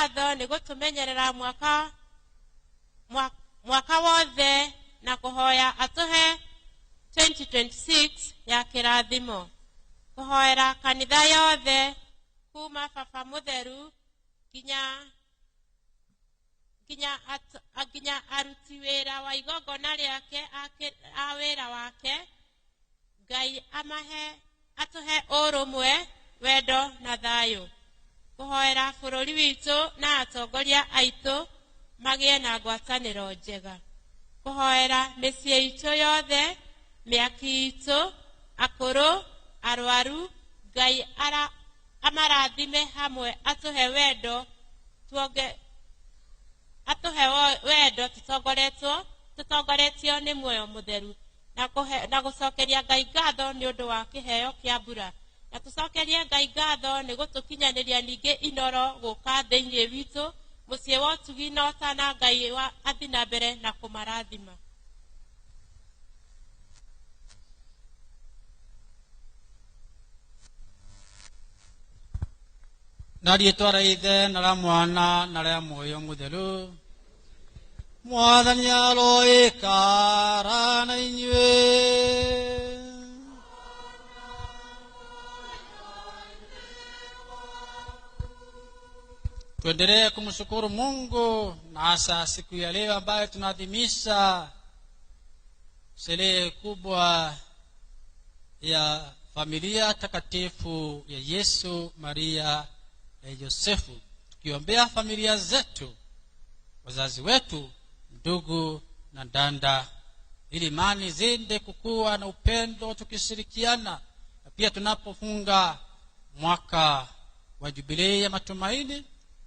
ngatho ni gutumenyerera mwaka wothe na kuhoya atuhe 2026 ya kirathimo. Kuhoera kanitha yothe kuma Baba Mutheru ginya aruti wira wa igongona riake a wira wake. Ngai atuhe urumwe, wendo na thayu. Kuhoera bururi witu na atongoria aitu magie na ngwataniro njega. Kuhoera micii itu yothe, miaki itu, akuru, arwaru. Ngai amarathime hamwe, atuhe wendo tutongoretio ni muoyo mutheru, na gucokeria Ngai ngatho ni undu wa kiheo kia mbura. Na tucokerie Ngai ngatho ni gutukinyaniria ningi inoro guka thiini witu, mucii wa utugi na utana. Ngai wa athi na mbere na kumarathima. Na rietwa ria Ithe na ria Mwana na ria Muoyo Mutheru. Mwathani aroikara na inyuĩ. Tuendelee kumshukuru Mungu na hasa siku ya leo ambayo tunaadhimisha sherehe kubwa ya familia takatifu ya Yesu, Maria na Yosefu, tukiombea familia zetu, wazazi wetu, ndugu na dada, ili imani zinde kukua na upendo, tukishirikiana. Na pia tunapofunga mwaka wa jubilei ya matumaini,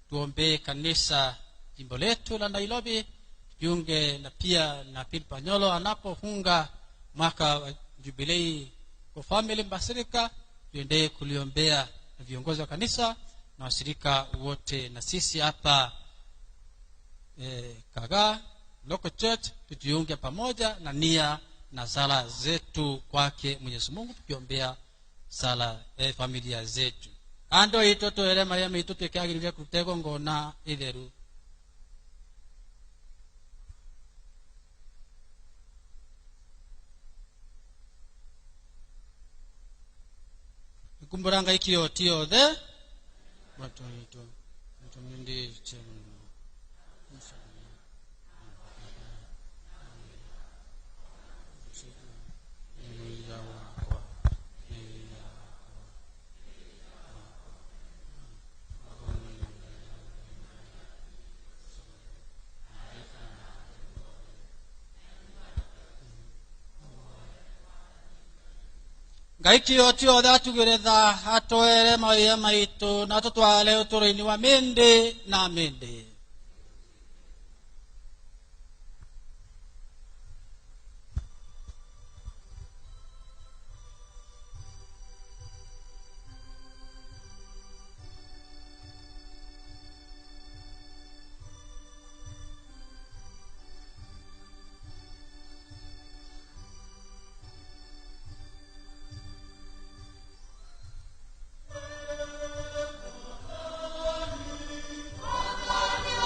tuombee kanisa jimbo letu la Nairobi, tujiunge na pia na Philip Anyolo anapofunga mwaka wa jubilei kwa family Basilica. Tuendelee kuliombea na viongozi wa kanisa na washirika wote, na sisi hapa Kaga Local Church tujiunge pamoja na nia na sala zetu kwake Mwenyezi Mungu, tukiombea sala familia zetu. Ando itoto ele Maria mitoto ikagirire kutego ngona itheru. Kumburanga ikio tio the watu ndi chenu. Gaikio tio datu geretha hatoere Maria maitu na tutwale uturini wa mende na mende. Amen.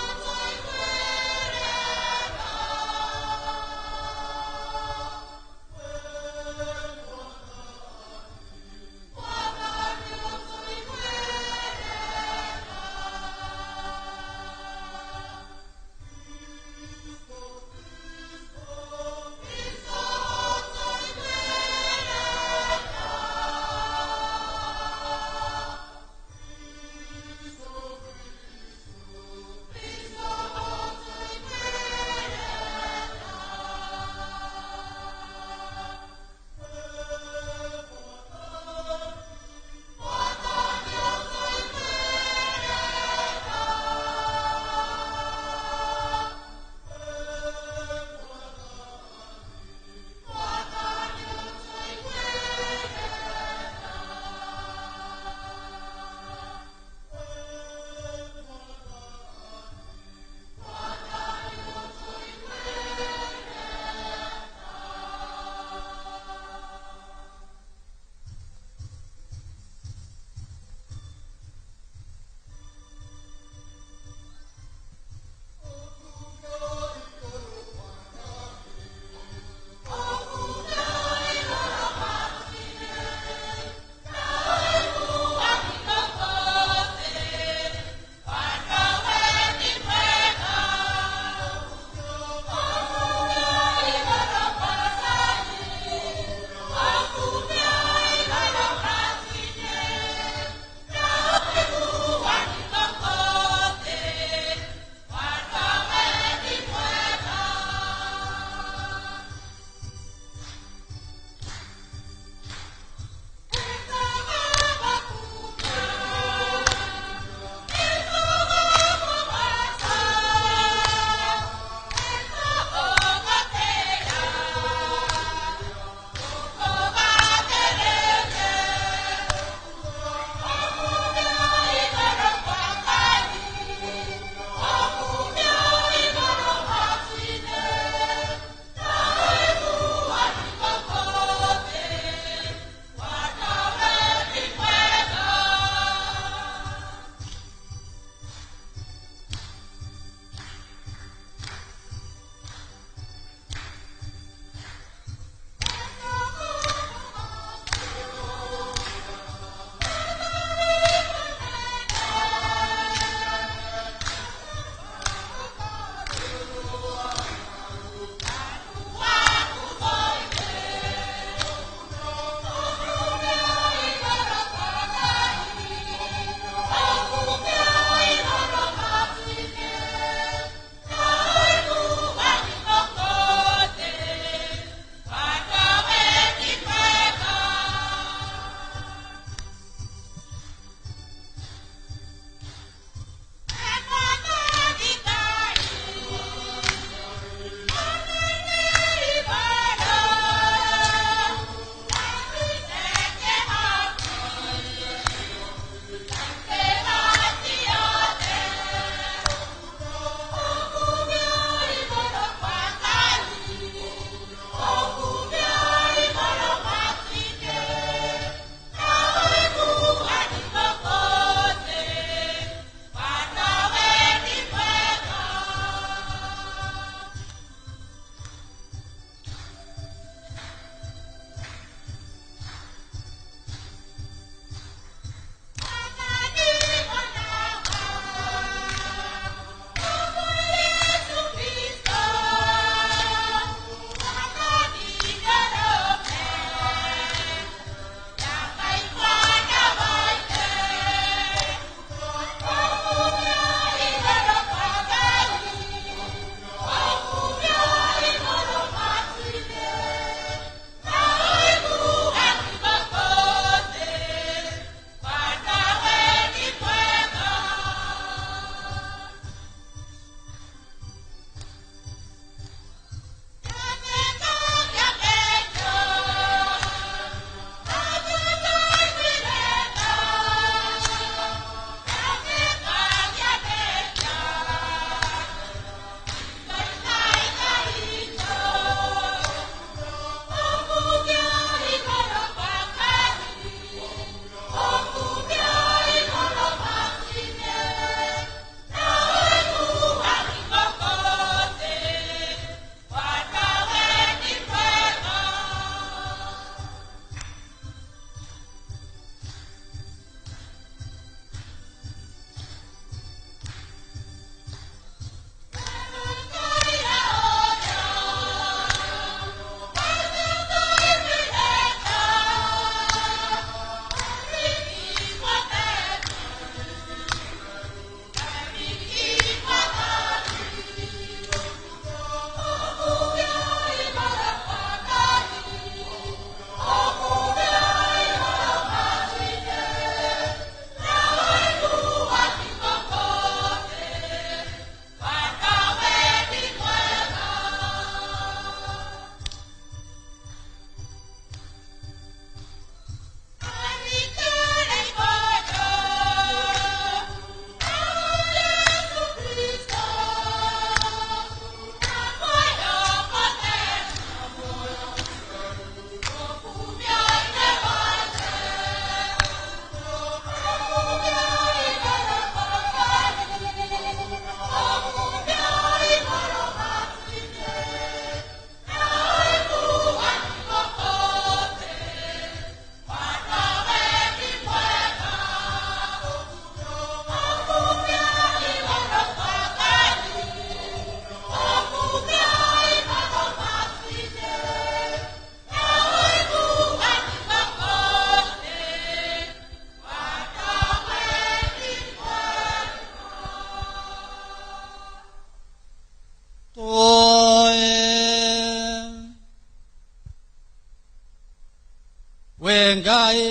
Ngai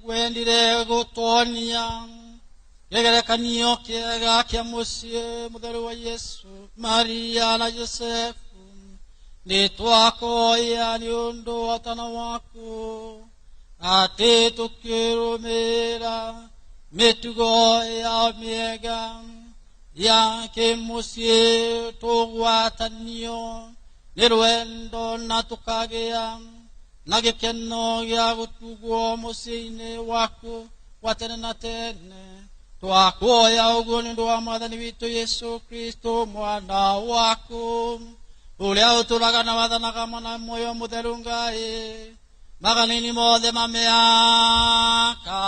wendire gutonia gegerekanio kiega kia muciĩ mũtheru wa Yesu, Maria na Josefu, nĩtwakoya nĩ ũndũ wa ũtana waku, atĩ tũkĩrũmĩrĩra mĩtugo ya mĩega ya kĩmũciĩ tũgwatanio nĩ rwendo na tũkagĩa na gĩkeno gĩa gũtugwo mũciĩ-inĩ waku wa tene na tene. Twakuoya ũguo nĩ ũndũ wa Mwathani witũ Yesu Kristo, mwana waku, ũrĩa ũtũũraga na wathanaga na muoyo mũtheru Ngai magana-inĩ mothe ma mĩaka.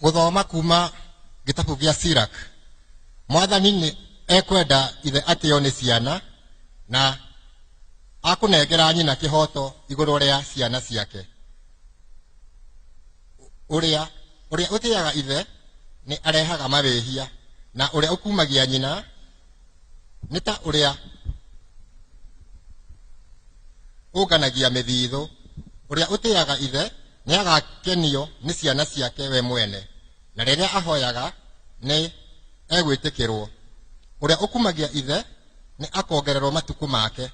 Guthoma kuma gitabu gĩa Sirak. Mwathani nĩ ekwenda ithe atĩo nĩ ciana na akũnengera nyina kĩhoto igũrũ rĩa ciana ciake. Ũrĩa ũtĩaga ithe nĩ arehaga mawĩhia, na ũrĩa ũkumagia nyina nĩ ta ũrĩa ũnganagia mĩthithũ. Ũrĩa ũtĩaga ithe nĩ agakenio nĩ ciana ciake we mwene, na rĩrĩa ahoyaga nĩ egwĩtĩkĩrwo. Ũrĩa ũkumagia ithe nĩ akongererwo matukũ make.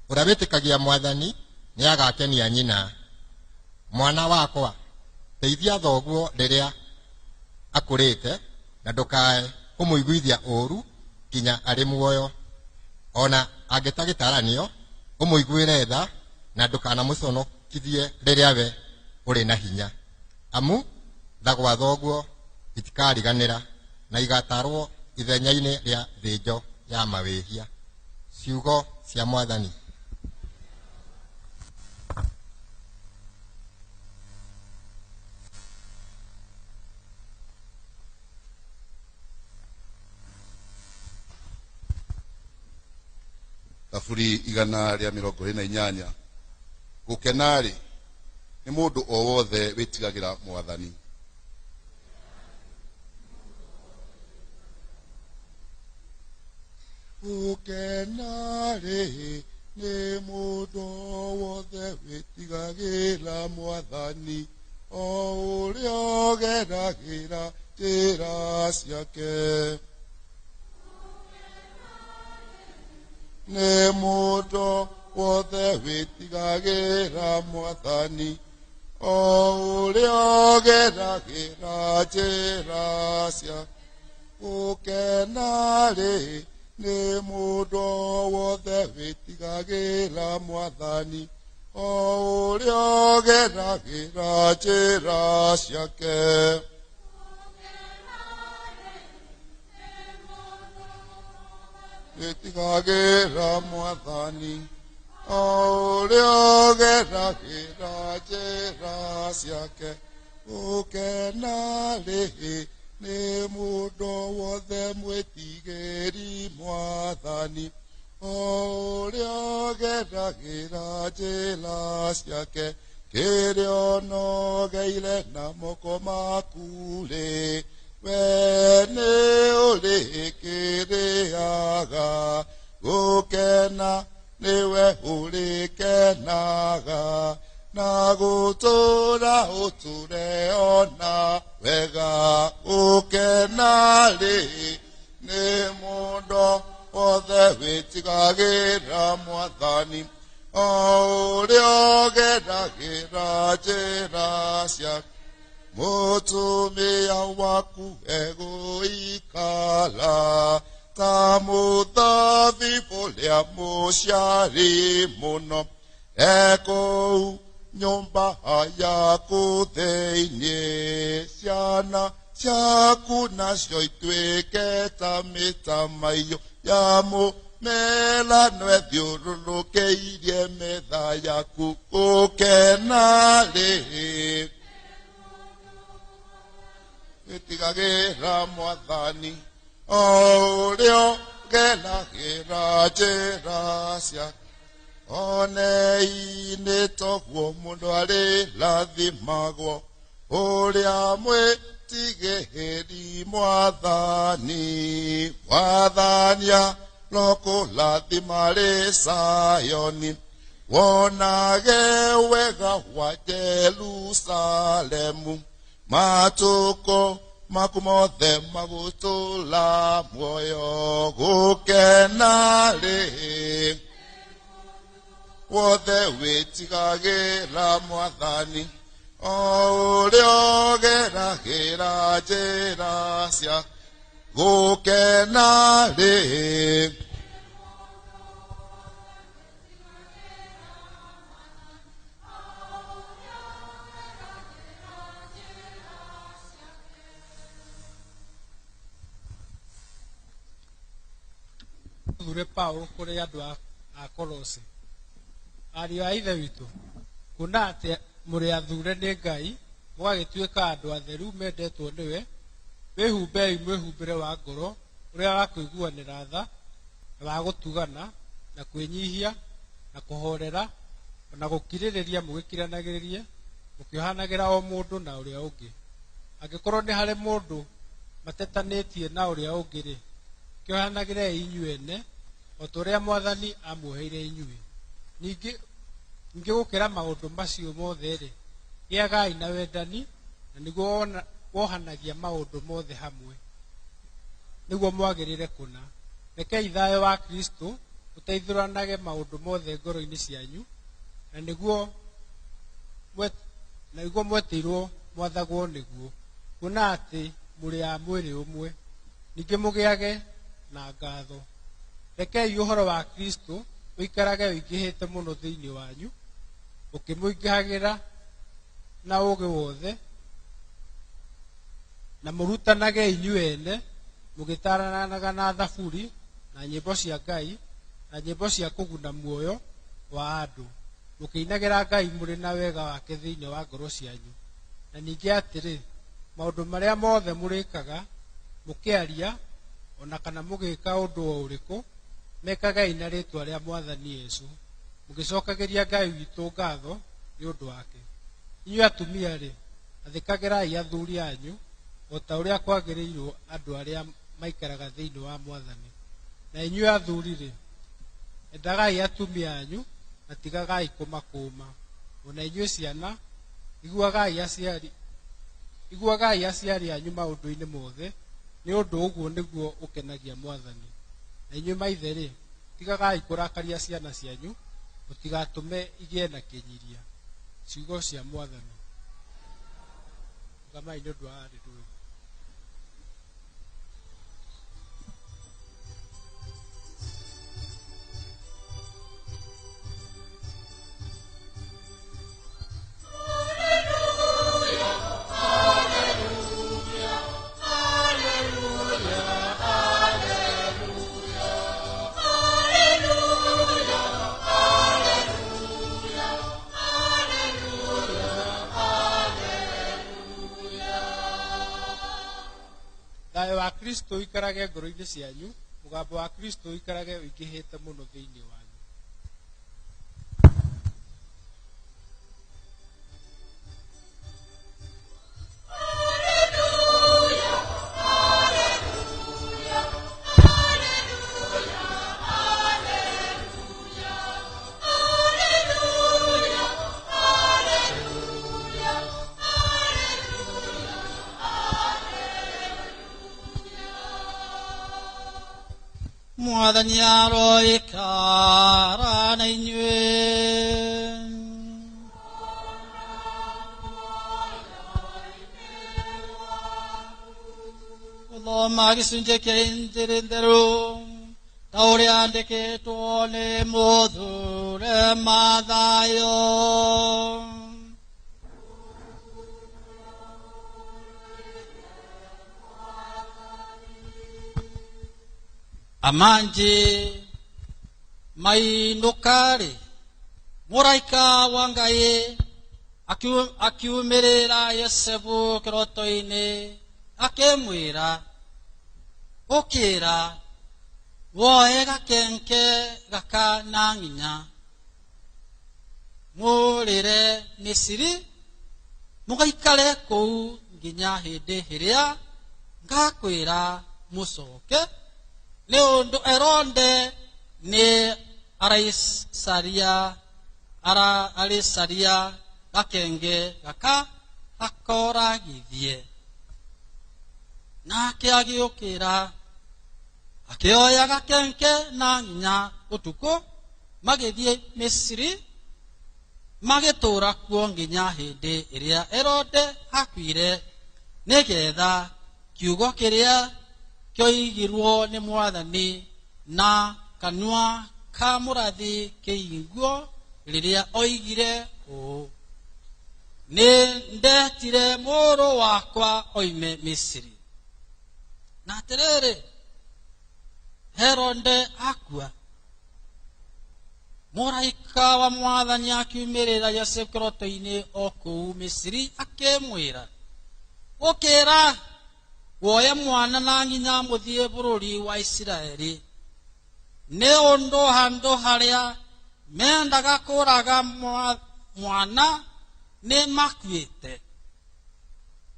Ũrĩa wĩtĩkagia Mwathani nĩ agakenia nyina. Mwana wakwa, teithia thoguo rĩrĩa akũrĩte, na ndũkae kũmũiguithia ũũru kinya arĩ muoyo. Ona angĩtagĩtaranio ũmũiguĩre tha, na ndũkanamũconokithie rĩrĩa we ũrĩ na hinya. Amu tha gwa thoguo itikariganĩra, na igatarwo ithenya-inĩ rĩa thĩnjo ya mawĩhia. Ciugo cia Mwathani. Thaburi 128. Gukenarĩ nĩ mũndũ o wothe wĩtigagĩra Mwathani. Gukenarĩ nĩ mũndũ o wothe wĩtigagĩra Mwathani, o ũrĩa ũgeragĩra njĩra ciake. Nĩ mũndũ wothe wĩtigagĩra Mwathani, o ũrĩa ũgeragĩra njĩra ciake. Gukenarĩ nĩ mũndũ o wothe wĩtigagĩra Mwathani, o ũrĩa ũgeragĩra njĩra ciake. Wĩtigagĩra Mwathani, o ũrĩa ũgeragĩra njĩra ciake. Gukenarĩ nĩ mũndũ wothe mwĩtigĩri Mwathani, o ũrĩa ũgeragĩra njĩra ciake. Kĩrĩa ũnogeire na moko maku-rĩ, we nĩ ũrĩkĩrĩaga. Gũkena nĩwe ũrĩkenaga, na gũtũũra ũtũũre ona wega. Gukenarĩ nĩ mũndũ wothe wĩtigagĩra Mwathani, o ũrĩa ũgeragĩra njĩra ciake. Mũtumia waku egũikara ta mũthabibũ ũrĩa mũciari mũno, ekũu nyũmba yaku thĩinĩ. Ciana ciaku nacio ituĩke ta mĩtamaiyũ ya mũmelano ĩthiũrũrũkĩirie metha yaku. Gukenarĩ wĩtigagĩra Mwathani, o ũrĩa ũgeragĩra njĩra ciake. Onei-nĩ toguo mũndũ arĩrathimagwo, ũrĩa mwĩtigĩri Mwathani. Mwathani arokũrathima rĩ Sayoni, wonage wega wa Jerusalemu. Matukũ maku mothe magũtũũra muoyo. Gukenarĩ wothe wĩtigagĩra Mwathani, o ũrĩa ũgeragĩra njĩra ciake. Gukenarĩ Thure Paulo kũrĩ andũ a Kolose. Ariũ a ithe witũ, kuona atĩ mũrĩ athure nĩ Ngai, mũgagĩtuĩka andũ atheru mendetwo nĩwe, wĩhumbei mwĩhumbĩre wa ngoro ũrĩa wa kũiguanĩra tha, na wa gũtugana, na kwĩnyihia, na kũhorera, na gũkirĩrĩria mũgĩkiranagĩrĩrie, mũkĩohanagĩra o mũndũ na ũrĩa ũngĩ. Angĩkorwo nĩ harĩ mũndũ matetanĩtie na ũrĩa ũngĩ-rĩ, kĩohanagĩre inyuĩ ene, o ta ũrĩa Mwathani amuoheire inyuĩ. Ningĩ gũkĩra maũndũ macio mothe-rĩ, gĩagai na wendani, na nĩguo wohanagia maũndũ mothe hamwe, nĩguo mwagĩrĩre kũna. Rekei thayũ wa Kristo ũteithũranage maũndũ mothe ngoro-inĩ cianyu, na nĩguo mwetĩirwo mwathagwo nĩguo, kuona atĩ mũrĩ a mwĩrĩ ũmwe. Ningĩ mũgĩage na ngatho. Rekei ũhoro wa Kristo ũikarage ũingĩhĩte mũno thĩinĩ wanyu, ũkĩmũingĩhagĩra na ũũgĩ wothe, na mũrutanage inyuĩ ene, mũgĩtaranaga na thaburi na nyĩmbo cia Ngai na nyĩmbo cia kũguna muoyo wa andũ, mũkĩinagĩra Ngai mũrĩ na wega wake thĩinĩ wa ngoro cianyu. Na ningĩ atĩrĩ, maũndũ marĩa mothe mũrĩkaga, mũkĩaria, ona kana mũgĩka ũndũ o ũrĩkũ, mekaga ina ritwa ria mwathani Yesu mugicokageria Ngai witũ ngatho nĩ ũndũ wake. Inyuĩ atumia rĩ, athĩkagĩrai athuri anyu o ta ũrĩa kwagĩrĩirwo andũ arĩa maikaraga thĩinĩ wa mwathani. Na inyuĩ athuri rĩ, endagai atumia anyu na tigagai kũmakũma. Ona inyuĩ ciana, iguagai aciari anyu maũndũ-inĩ mothe, nĩ ũndũ ũguo nĩguo ũkenagia mwathani. Na inyuĩ maithe rĩ, tigagai kũrakaria ciana cianyu, mũtigatũme igĩe na kĩnyiria. Ciugo cia mwathani. Ngamai nĩ ũndũ wa haleluya. Thayũ wa Kristo ikarage ngoro-inĩ cianyu, mũgambo wa Kristo ikarage ũingĩhĩte mũno thĩinĩ wanyu. Mwathani aroikara na inyuĩ. Gũthoma gĩcunjĩ kĩa Injili njerũ ta ũrĩa andĩkĩtwo nĩ mũthure Mathayo. Amanji mainũkarĩ, mũraika wa Ngai akiumĩrĩra Yosefu kĩroto-inĩ akĩmwĩra, ũkĩra woe gakenke gaka na nginya mũrĩre Misiri, mũgaikare kũu nginya hĩndĩ ĩrĩa ngakwĩra mũcoke, nĩ ũndũ Herode nĩ arĩcaria gakenge gaka akoragithie. Nake agĩũkĩra akĩoya gakenke na nginya ũtukũ, magĩthiĩ Misiri, magĩtũũra kuo nginya hĩndĩ ĩrĩa Herode akuire, nĩgetha kiugo kĩrĩa kĩoigirwo nĩ mwathani na kanua ka mũrathi kĩhingwo, rĩrĩa oigire ũũ, nĩ ndetire mũrũ wakwa oime Misiri. Na atĩrĩrĩ, Herode akua, mũraika wa mwathani akiumĩrĩra Yosefu kĩroto-inĩ o kũu Misiri akĩmwĩra, ũkĩra woye mwana na nginya mũthiĩ bũrũri wa Isiraeli, nĩ ũndũ handũ harĩa mendaga kũũraga mwana nĩ makuĩte.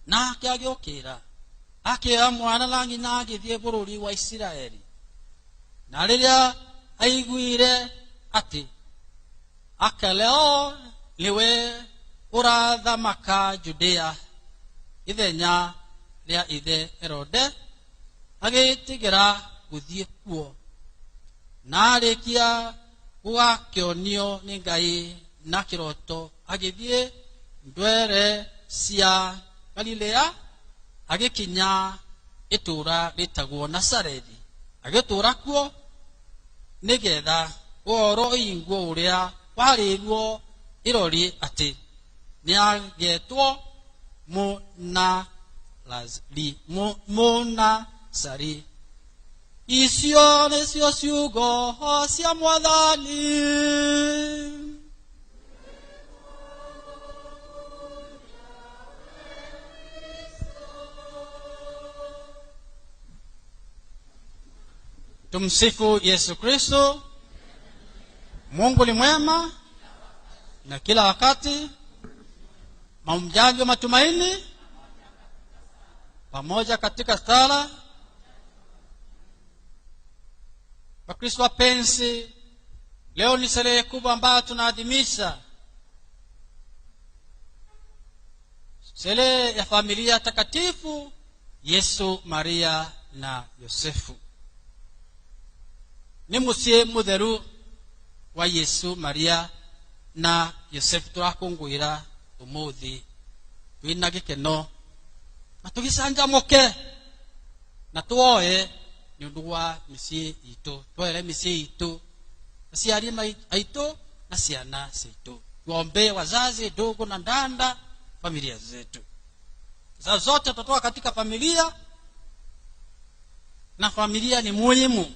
Nake agĩũkĩra akĩoya mwana na nginya agĩthiĩ bũrũri wa Isiraeli. Na rĩrĩa aiguire atĩ Akeleo nĩwe ũrathamaka Judea ithenya rĩa ithe Herode, agĩtigĩra gũthiĩ kuo. Na arĩkia gũgakĩonio nĩ Ngai na kĩroto, agĩthiĩ ndwere cia Galilea, agĩkinya itũũra rĩtagwo Nazarethi, agĩtũũra kuo nĩgetha ũhoro ũhingwo ũrĩa warĩirwo irori atĩ nĩagetwo Mũnazari. Icio nĩcio ciugo cia mwathani. Tumsifu Yesu Kristo. Mungu ni mwema na kila wakati. Maumjavyo matumaini pamoja katika sala. Wakristo wapenzi, leo ni sherehe kubwa ambayo tunaadhimisha, sherehe ya familia takatifu Yesu, Maria na Yosefu. Ni musie mutheru wa Yesu, Maria na Yosefu turakungwira umuthi twina gikeno na tugicanjamuke na tuoe ni undu wa misi itu, twere misi itu, aciari aitu na ciana citu. Tuombe wazazi, ndugu na ndanda, familia zetu. Sasa zote tutatoka katika familia, na familia ni muhimu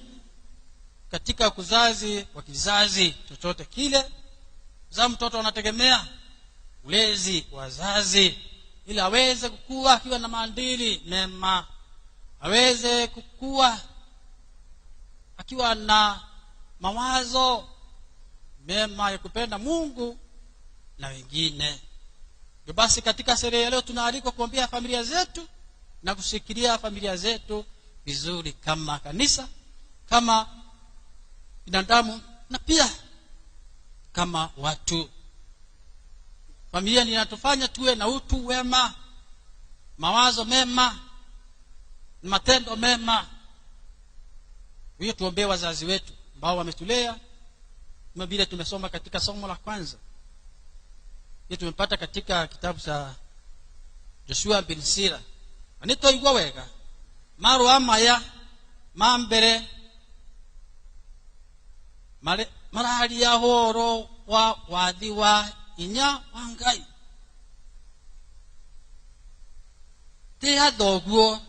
katika kuzazi wa kizazi chochote kile. Za mtoto anategemea ulezi wa wazazi ili aweze kukua akiwa na maadili mema, aweze kukua akiwa na mawazo mema ya kupenda Mungu na wengine. Ndio basi katika sherehe leo tunaalikwa kuombea familia zetu na kushikilia familia zetu vizuri kama kanisa, kama binadamu na pia kama watu. Familia inatufanya tuwe na utu wema, mawazo mema, matendo mema. Hiyo tuombee wazazi wetu ambao wametulea, kama vile tumesoma katika somo la kwanza. Hiyo tumepata katika kitabu cha Joshua bin Sira. Anito igwa wega maru amaya mambere marari ya horo wa wathi wa inya wangai te athoguo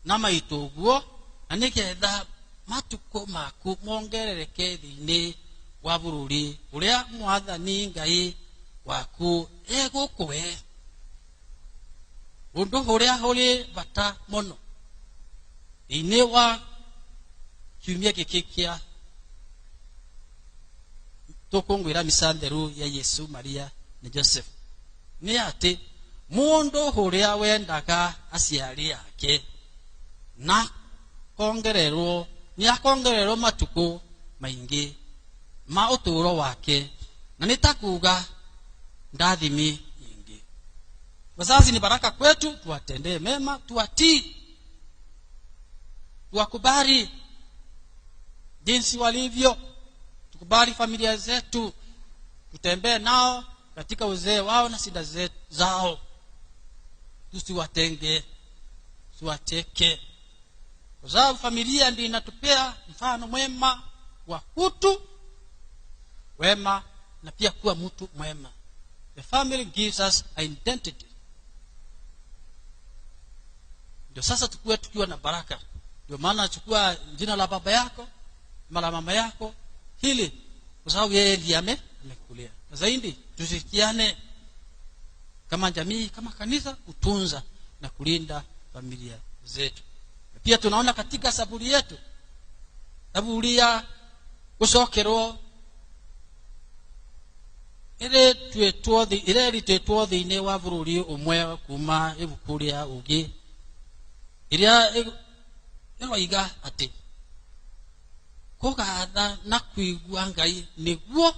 na maitoguo na nigetha matuko maku mongerereke thiini wa bururi uria mwathani Ngai waku egukwe. Undu uria uri bata muno thiini wa kiumia giki kia tukungwira misa theru ya Yesu, Maria na Josefu ni ati mundu uria wendaga aciari yake na kongererwo ni akongererwo matuko maingi ma uturo wake, na nitakuga ndathimi nyingi. Wazazi ni baraka kwetu, tuwatendee mema, tuwatii, tuwakubali jinsi walivyo, tukubali familia zetu, tutembee nao katika uzee wao na shida zao, tusiwatenge, tuwateke. Kwa sababu familia ndiyo inatupea mfano mwema wa utu wema na pia kuwa mtu mwema. The family gives us identity. Ndio sasa tukue tukiwa na baraka. Ndio maana chukua jina la baba yako, mala mama yako, hili kwa sababu yeye ndiye amekulia. Na zaidi tushirikiane kama jamii, kama kanisa kutunza na kulinda familia zetu. Pia tunaona katika saburi yetu, saburi ya gucokerwo ile twetwo thiini wa bururi umwe kuma ibukuria ugi iria iroiga ati kugatha na kuigua Ngai niguo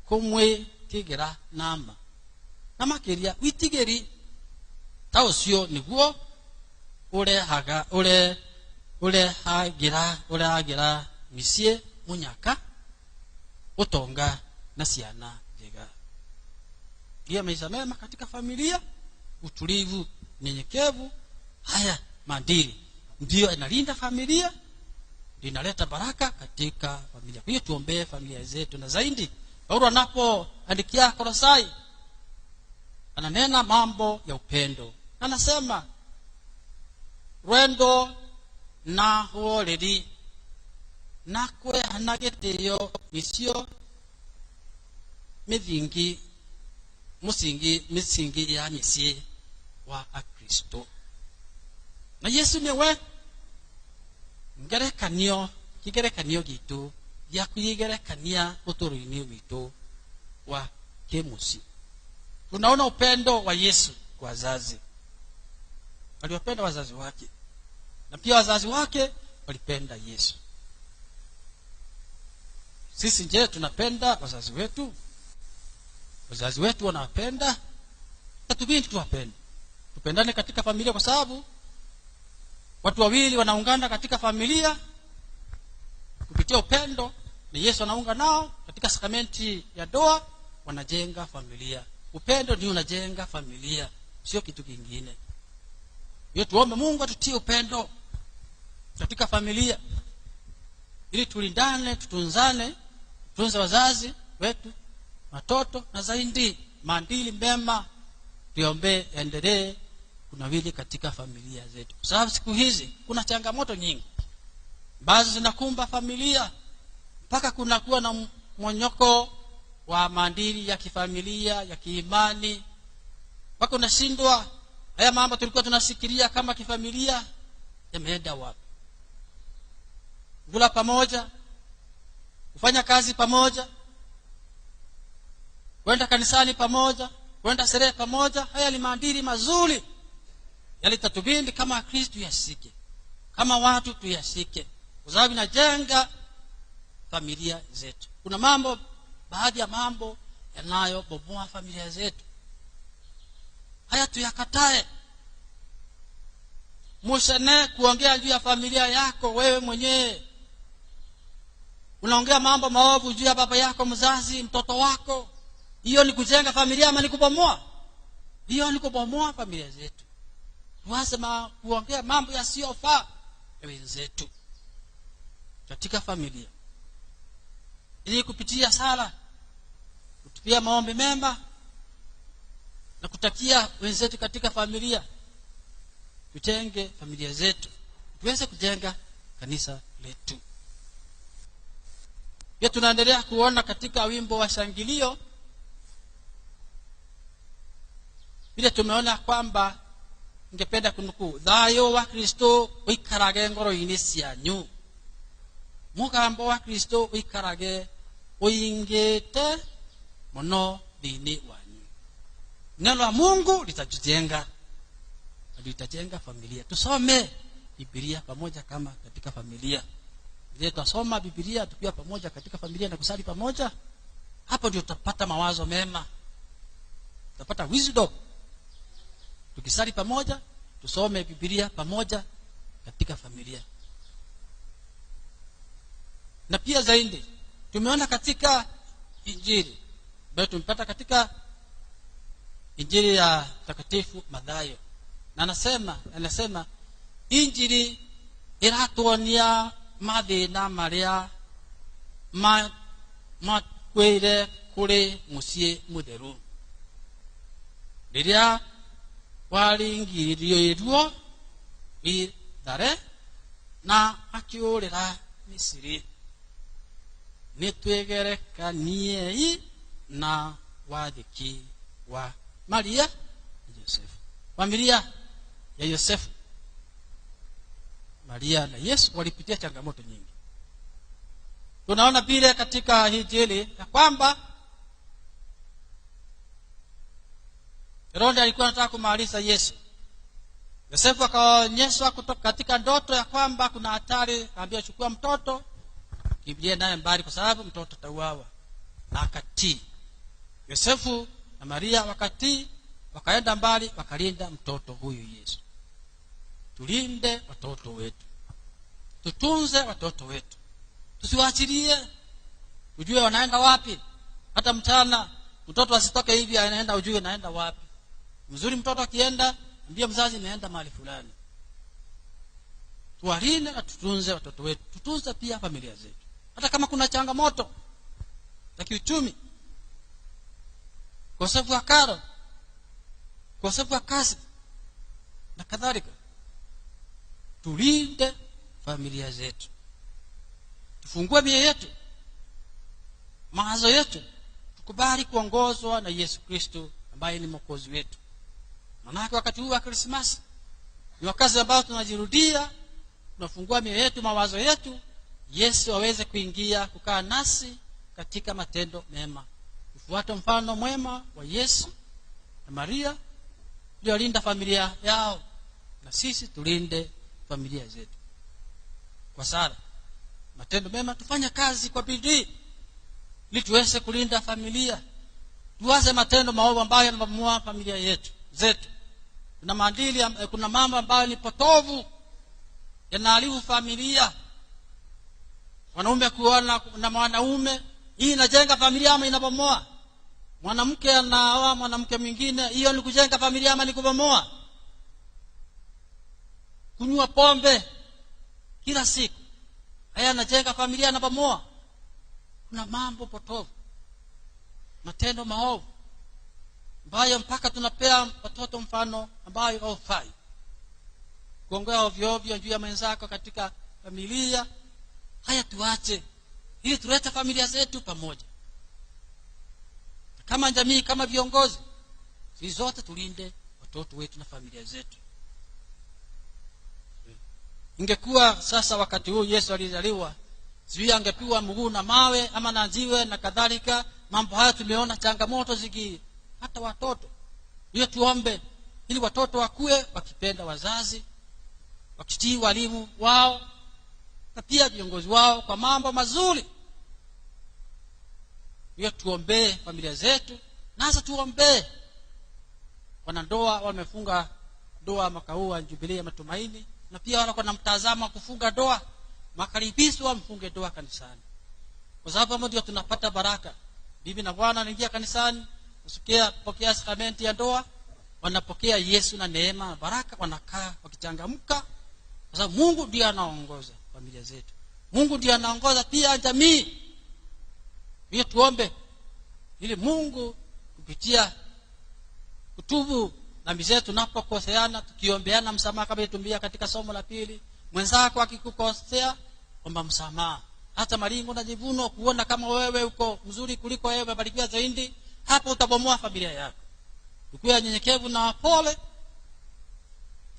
kumwe tigera nama na makiria witigeri ta ucio niguo hagira misie munyaka utonga na ciana njega. Pia maisha mema katika familia, utulivu, nyenyekevu, haya maadili ndio inalinda familia, ndio inaleta baraka katika familia. Kwa hiyo tuombee familia zetu. Na zaidi Paulo anapoandikia Kolosai ananena mambo ya upendo. Anasema rwendo na horeri na kweana gitio icio misingi ya misi wa Kristo. Na Yesu niwe kigerekanio gitu gĩa kũigerekania ũtũũro-inĩ witũ wa kĩmũciĩ. Tunaona upendo wa Yesu kwa wazazi. Aliwapenda wazazi wake, na pia wazazi wake walipenda Yesu. Sisi je, tunapenda wazazi wetu? Wazazi wetu wanawapenda? Tatubidi tuwapende. Tupendane katika familia, kwa sababu watu wawili wanaungana katika familia kupitia upendo, na Yesu anaunga nao katika sakramenti ya ndoa, wanajenga familia. Upendo ndio unajenga familia, sio kitu kingine. Hiyo tuombe Mungu atutie upendo katika familia, ili tulindane, tutunzane, tutunze wazazi wetu, watoto, na zaidi maadili mema tuombe endelee kunawili katika familia zetu. Kwa sababu siku hizi kuna changamoto nyingi ambazo zinakumba familia, mpaka kunakuwa na mwonyoko wa maadili ya kifamilia, ya kiimani, mpaka unashindwa haya mambo tulikuwa tunasikiria kama kifamilia yameenda wapi. Kula pamoja, kufanya kazi pamoja, kwenda kanisani pamoja, kwenda sherehe pamoja, haya ni maadili mazuri yalitatubindi kama Kristo yasike, kama watu tuyasike, kwa sababu inajenga familia zetu. Kuna baadhi ya mambo yanayobomoa familia zetu, haya tuyakatae. Musene kuongea juu ya familia yako wewe mwenyewe. Unaongea mambo maovu juu ya baba yako mzazi, mtoto wako. Hiyo ni kujenga familia ama ni kubomoa? Hiyo ni kubomoa familia zetu. Tuanze kuongea mambo yasiyofaa wenzetu katika familia, ili kupitia sala, kutupia maombi mema na kutakia wenzetu katika familia, tujenge familia zetu, tuweze kujenga kanisa letu. Pia tunaendelea kuona katika wimbo wa shangilio vile tumeona kwamba, ningependa kunukuu: thayo wa Kristo uikarage ngoro-ini cianyu, mugambo wa Kristo uikarage uingite muno thini wanyu. Neno la Mungu litatujenga, litajenga familia. Tusome Biblia pamoja kama katika familia. Je, tusoma Biblia tukiwa pamoja katika familia na kusali pamoja? Hapo ndio tutapata mawazo mema, tutapata wisdom. Tukisali pamoja, tusome Biblia pamoja katika familia. Na pia zaidi tumeona katika Injili, bado tumepata katika Injili ya Takatifu Mathayo, na anasema Injili iratuonia mathina maria makwire kuri mucie mutheru riria waringiririo ithare na akiurira Misiri. Nitwegerekaniei na wathiki wa Maria na Yosefu. Familia ya Yosefu, Maria na Yesu walipitia changamoto nyingi. Tunaona vile katika Injili ya kwamba Herode alikuwa anataka kumaliza Yesu. Yosefu akaonyeshwa kutoka katika ndoto ya kwamba kuna hatari, akaambia chukua mtoto, kimbie naye mbali kwa sababu mtoto atauawa, na akatii. Yosefu na Maria wakatii, wakaenda mbali, wakalinda mtoto huyu Yesu. Tulinde watoto wetu, tutunze watoto wetu, tusiwaachilie. Ujue wanaenda wapi. Hata mchana mtoto asitoke hivi anaenda, ujue anaenda wapi. Mzuri mtoto akienda, ambia mzazi naenda mahali fulani. Tuwalinde na tutunze watoto wetu, tutunze pia familia zetu. Hata kama kuna changamoto za kiuchumi, ukosefu wa karo, ukosefu wa kazi na kadhalika, tulinde familia zetu. Tufungue mioyo yetu, mawazo yetu, tukubali kuongozwa na Yesu Kristo ambaye ni mwokozi wetu. Maana wakati huu wa Krismasi ni wakati ambao tunajirudia tunafungua mioyo yetu, mawazo yetu, Yesu aweze kuingia kukaa nasi katika matendo mema. Tufuate mfano mwema wa Yesu na Maria waliolinda familia yao, na sisi tulinde familia zetu kwa sala, matendo mema. Tufanye kazi kwa bidii ili tuweze kulinda familia. Tuache matendo maovu ambayo yanabomoa familia zetu. Kuna maadili, kuna mambo ambayo ni potovu yanaharibu familia. Wanaume kuona na mwanaume, hii inajenga familia ama inabomoa? Mwanamke anaoa mwanamke mwingine, hiyo ni kujenga familia ama ni kubomoa? Kunywa pombe kila siku, haya yanajenga familia na bomoa? Kuna mambo potovu, matendo maovu ambayo mpaka tunapea watoto mfano ambayo haufai. Kuongea ovyo ovyo juu ya mwenzako katika familia, haya tuache ili tulete familia zetu pamoja. Kama jamii, kama viongozi, sisi zote tulinde watoto wetu na familia zetu. Ingekuwa sasa wakati huu Yesu alizaliwa, sijui angepiwa mguu na mawe ama na jiwe na kadhalika. Mambo haya tumeona changamoto ziki hata watoto. Hiyo tuombe ili watoto wakue wakipenda wazazi, wakitii walimu wao na pia viongozi wao kwa mambo mazuri. Hiyo tuombee familia zetu, na sasa tuombee wanandoa wamefunga ndoa mwaka huu wa Jubilee ya Matumaini, na pia wale kuna mtazamo kufunga ndoa, makaribishwa mfunge ndoa kanisani, kwa sababu hapo ndio tunapata baraka. Bibi na bwana wanaingia kanisani, kupokea sakramenti ya ndoa, wanapokea Yesu na neema na baraka, wanakaa wakichangamka, kwa sababu Mungu ndiye anaongoza familia zetu. Mungu ndiye anaongoza pia jamii. Hiyo tuombe ili Mungu kupitia kutubu dhambi zetu, tunapokoseana tukiombeana msamaha, kama tumbia katika somo la pili. Mwenzako akikukosea omba msamaha. Hata maringo na jivuno kuona kama wewe uko mzuri kuliko yeye, umebarikiwa zaidi, hapo utabomoa familia yako. Ukuwa nyenyekevu na pole,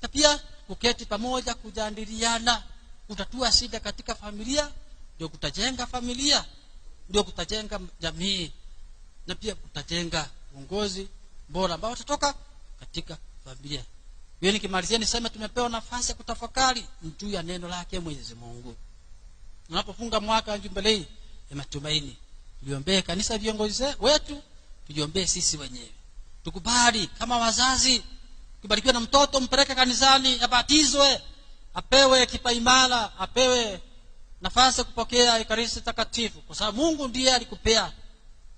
na pia kuketi pamoja kujadiliana kutatua shida katika familia, ndio kutajenga familia, ndio kutajenga jamii, na pia kutajenga uongozi bora ambao utatoka katika familia. Hiyo nikimalizia niseme tumepewa nafasi ya kutafakari juu ya neno lake Mwenyezi Mungu. Tunapofunga mwaka wa Jubilee ya Matumaini, tuliombee kanisa, viongozi wetu, tuliombee sisi wenyewe. Tukubali kama wazazi, kubarikiwa na mtoto mpeleke kanisani, abatizwe, apewe kipaimara, apewe nafasi kupokea Ekaristi Takatifu, kwa sababu Mungu ndiye alikupea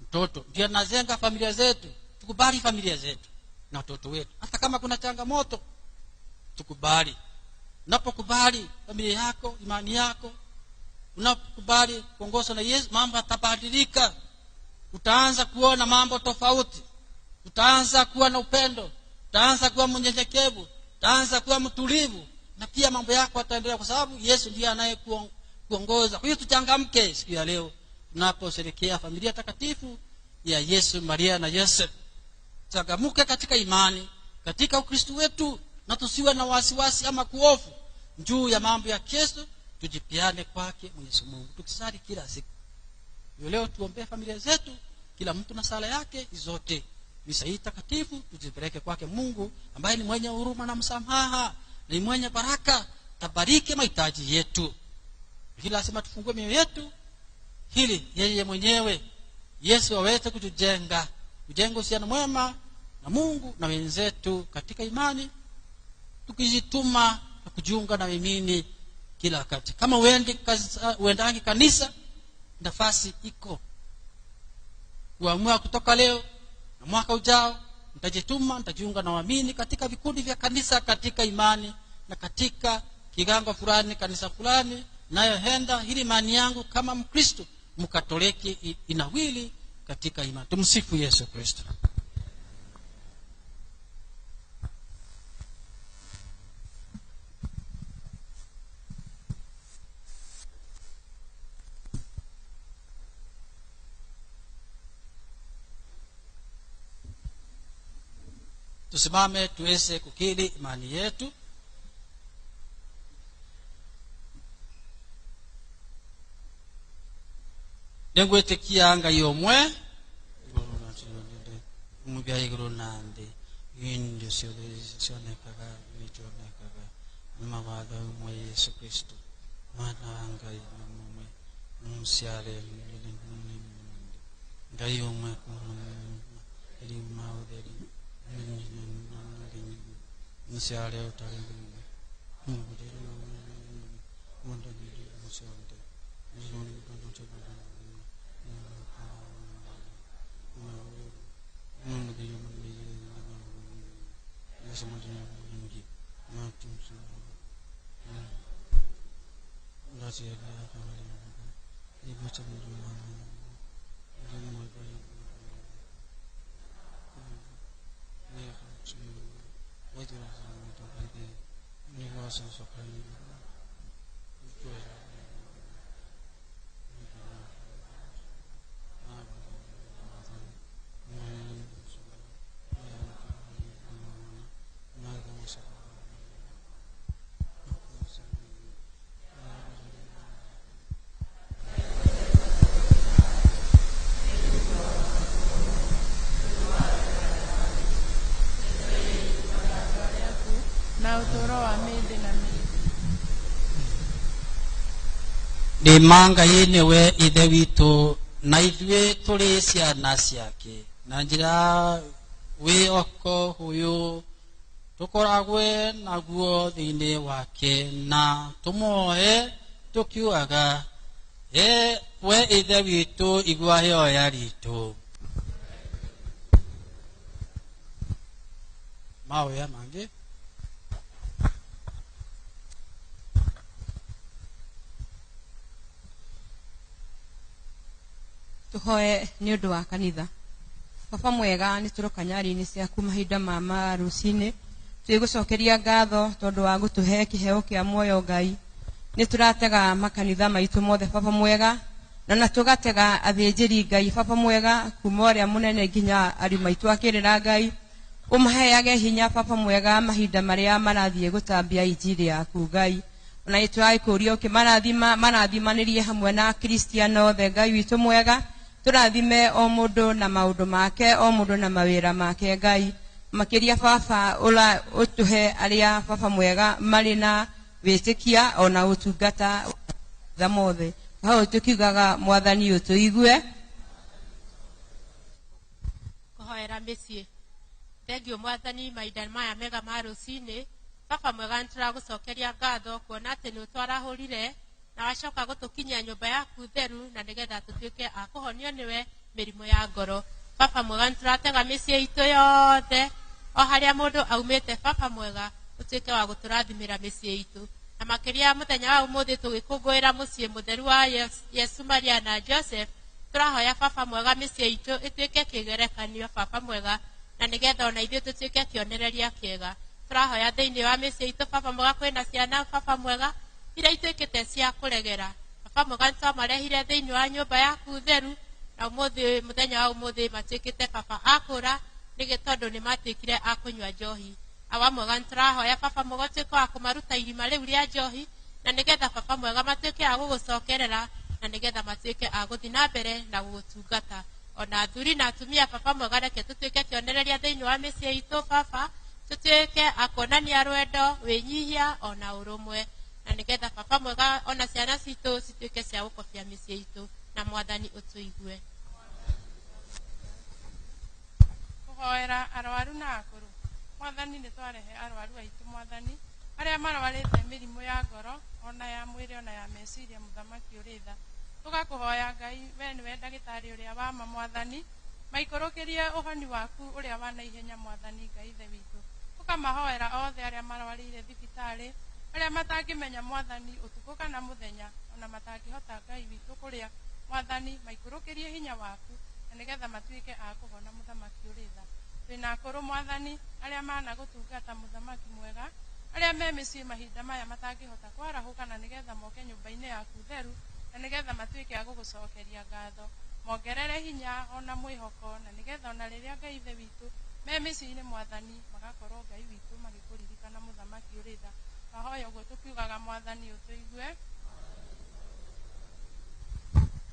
mtoto, ndiye anajenga familia zetu. Tukubali familia zetu na watoto wetu, hata kama kuna changamoto tukubali. Unapokubali familia yako, imani yako, unapokubali kuongozwa na Yesu, mambo yatabadilika. Utaanza kuona mambo tofauti, utaanza kuwa na upendo, utaanza kuwa mnyenyekevu, utaanza kuwa mtulivu, na pia mambo yako yataendelea, kwa sababu Yesu ndiye anayekuongoza. Kwa hiyo tuchangamke siku ya leo tunaposherehekea familia takatifu ya Yesu, Maria na Yosef. Changamke katika imani, katika Ukristo wetu, na tusiwe na wasiwasi ama kuhofu juu ya mambo ya kesho. Tujipiane kwake Mwenyezi Mungu tukisali kila siku. Leo tuombee familia zetu, kila mtu na sala yake zote. Misa hii takatifu tujipeleke kwake Mungu ambaye ni mwenye huruma na msamaha, ni mwenye baraka. Tabariki mahitaji yetu. Hili lazima tufungue mioyo yetu ili yeye mwenyewe Yesu aweze kutujenga, kujenga uhusiano mwema na Mungu na wenzetu katika imani, tukijituma na kujiunga na waamini kila wakati. Kama uendangi kanisa, nafasi iko. Kuamua kutoka leo na mwaka ujao nitajituma, nitajiunga na waamini katika vikundi vya kanisa katika imani, na katika kigango fulani, kanisa fulani nayoenda, ili imani yangu kama Mkristo Mkatoliki inawili katika imani. Tumsifu Yesu Kristo. Tusimame tuweze kukiri imani yetu. Tengwetikia ngai omwe mubya iguru nande indio sionekaga nijonekaga mabada umwe Yesu Kristo mwana wa ngai omwe musiale ngai omwe eri mauderi musiale utale ni manga yenewe ithe witu na ithwe tuli ciana ciake na njira wi oko huyu tukoragwe naguo thiini wake na tumoe tukiuaga we ithe witu igua hioya ritu maoya mangi tuhoe ni undu wa kanitha. Baba mwega ni turoka nyari-ini ciaku mahinda ma rucini twigucokeria ngatho tondu wa gutuhe kiheo kia muoyo Ngai. Ni turatega makanitha maitu mothe Baba mwega na tugatega athinjiri Ngai Baba mwega kuma uria munene nginya ari maitu akirira Ngai umaheage hinya Baba mwega mahinda maria marathie gutambia injiri yaku Ngai. Na itwaikuria marathimanĩrie hamwe na Kristiano othe Ngai witu mwega turathime o mundu na maundu make o mundu na mawira make Ngai makiria Baba ula utuhe aria Baba mwega mari na witikia ona utungata thamothe hau tukiugaga mwathani utuigue kuhoera mĩciĩ. Thengio mwathani mahinda maya mega ma rũcinĩ. Baba mwega nituragucokeria ngatho kuona atĩ nĩ ũtwarahũrire na wacoka gũtũkinyia nyũmba yaku theru na nĩgetha tũtuĩke a kũhonio nĩwe mĩrimũ ya ngoro. Baba mwega nĩtũratega mĩciĩ itũ yothe o harĩa mũndũ aumĩte Baba mwega ũtuĩke wa gũtũrathimĩra mĩciĩ itũ na makĩria mũthenya wa ũmũthĩ tũgĩkũngũĩra mũciĩ mũtheru wa Yesu Maria na Joseph. Tũrahoya Baba mwega mĩciĩ itũ ĩtuĩke kĩgerekanio Baba mwega na nĩgetha ona ithuĩ tũtuĩke kĩonereria kĩega. Turahoya thĩinĩ wa mĩciĩ itũ Baba mwega kwĩna ciana Baba mwega iria ituĩkĩte cia kũregera. Baba mwega nĩtwamarehire thĩinĩ wa nyũmba yaku theru na ũmũthĩ mũthenya wa ũmũthĩ matuĩkĩte Baba akũra nĩ tondũ nĩ matuĩkire a kũnyua njohi. Awa mwega nĩtũrahoya Baba mwega ũtuĩke wa kũmaruta irima rĩu rĩa njohi na nĩgetha Baba mwega matuĩke a gũgũcokerera na nĩgetha matuĩke a gũthiĩ na mbere na gũgũtungata. Ona athuri na atumia Baba mwega reke tũtuĩke kĩonereria thĩinĩ wa mĩciĩ itũ Baba tutuĩke akuonania rwendo wĩnyihia ona ũrũmwe na nĩgetha Baba mwega ona ciana citũ cituĩke cia gũkobia mĩciĩ itũ na mwathani ũtũigue. Kuhoera arwaru na akũrũ. Mwathani nĩtwarehe arwaru aitũ mwathani arĩa marwarĩte mĩrimũ ya ngoro ona ya mwĩrĩ ona ya meciria mũthamaki ũrĩ tha. Tũgakũhoya Ngai we nĩwe ndagĩtarĩ ũrĩa wa ma mwathani maikũrũkĩrie ũhoni waku ũrĩa wa naihenya mwathani Ngai ithe witũ. Tukamahoera othe arĩa marwarĩire thibitarĩ arĩa matangĩmenya mwathani ũtukũ kana mũthenya ona matangĩhota Ngai witũ kũrĩa mwathani maikũrũkĩrie hinya waku na nĩgetha matuĩke a kũhona mũthamaki ũrĩ tha. Twĩna akũrũ mwathani arĩa managũtungata mũthamaki mwega arĩa me mĩciĩ mahinda maya matangĩhota kwarahũka na nĩgetha moke nyũmba-inĩ yaku theru na nĩgetha matuĩke a gũgũcokeria ngatho. Mongerere hinya ona mwĩhoko na nĩgetha ona rĩrĩa Ngai ithe witũ me mĩciĩ-inĩ mwathani magakorwo Ngai witũ magĩkũririkana mũthamaki ũrĩ tha. Mahoya ũguo tũkiugaga mwathani ũtũigue.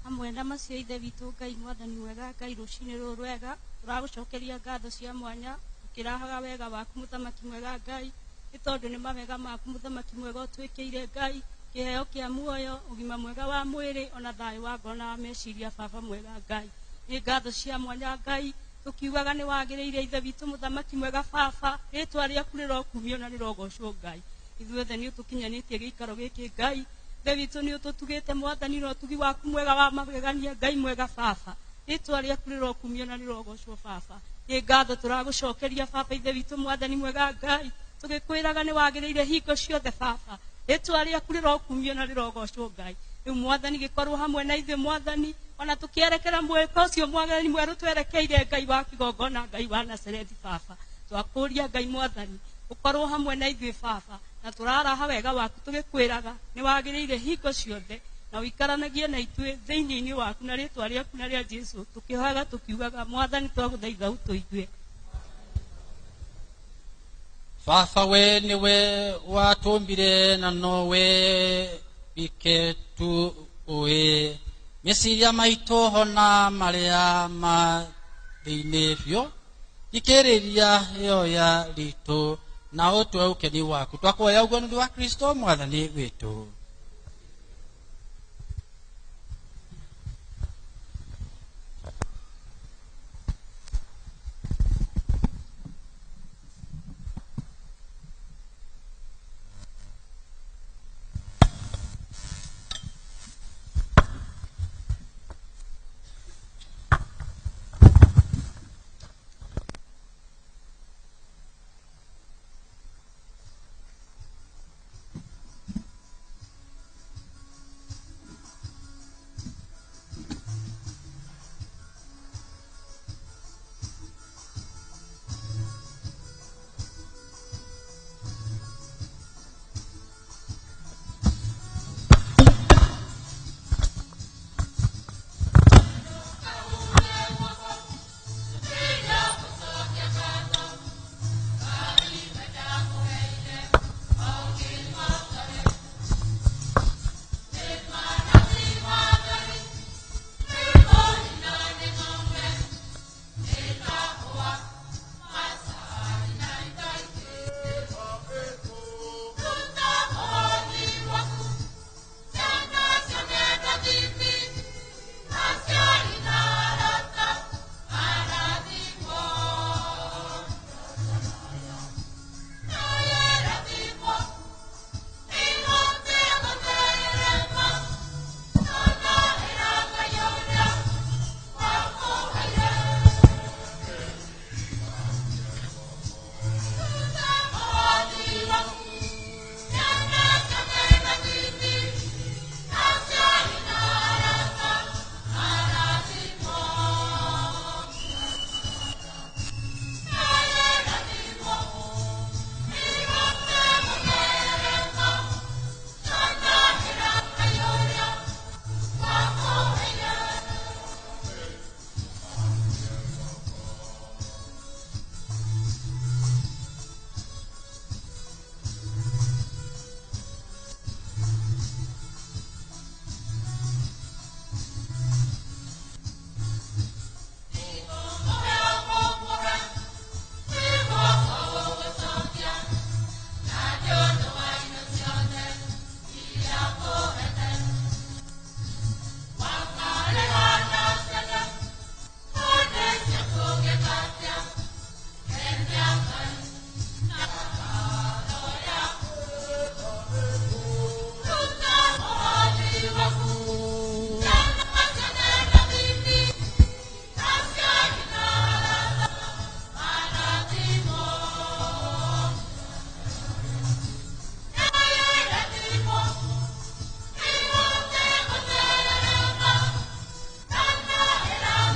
hamwe na macio ithe witũ Ngai mwathani mwega Ngai rũcinĩ rũrũ rwega tũragũcokeria ngatho cia mwanya ũkĩrahaga wega waku mũthamaki mwega Ngai nĩ tondũ nĩ mawega maku mũthamaki mwega ũtwĩkĩire Ngai kĩheo kĩa muoyo ũgima mwega wa mwĩrĩ ona thayũ wa ngoro na meciria baba mwega Ngai nĩ ngatho cia mwanya Ngai tukiugaga nĩ wagĩrĩire ithe witũ mũthamaki mwega baba rĩtwa rĩaku rĩrokumio na rĩrogocwo Ngai ithuothe nĩ ũtũkinyanĩtie gĩikaro gĩkĩ Ngai ithe witũ nĩ ũtũtugĩte mwathani na ũtugi waku mwega wa magegania Ngai mwega baba rĩtwa rĩaku rĩrokumio na rĩrogocwo baba nĩ ngatho tũragũcokeria baba ithe witũ mwathani mwega Ngai tũgĩkwĩraga nĩ wagĩrĩire hingo ciothe baba rĩtwa rĩaku rĩrokumio na rĩrogocwo Ngai rĩu mwathani gĩkorwo hamwe na ithuĩ mwathani ona tũkĩerekera mwĩko ũcio mwathani mwerũ twerekeire Ngai wa kĩgongona Ngai wa Nazarethi baba twakũria Ngai mwathani ũkorwo hamwe na ithuĩ baba na tũraraha wega waku tũgĩkwĩraga nĩ wagĩrĩire hingo ciothe na ũikaranagie na ithuĩ thĩinĩ waku na rĩtwa rĩaku na rĩa Jesũ tũkĩhoyaga tũkiugaga mwathani twagũthaitha ũtũigue baba we niwe watũmbire na nowe wike tu ũĩ meciria maitũ hona marĩa ma thĩinĩ biũ thikĩrĩria ĩyo ritũ na ũtwe ũkeni waku twakuoya ũguo nĩ ũndũ wa Kristo mwathani witũ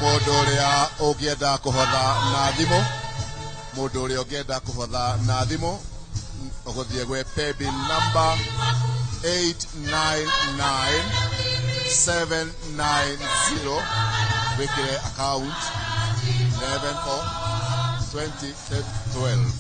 Mũndũ ũrĩa ũngĩenda kũhotha na thimũ mũndũ ũrĩa ũngĩenda kũhotha na thimũ ũgũthiĩ gwĩ paybill number 899790 wĩkĩre account 11/4/2012.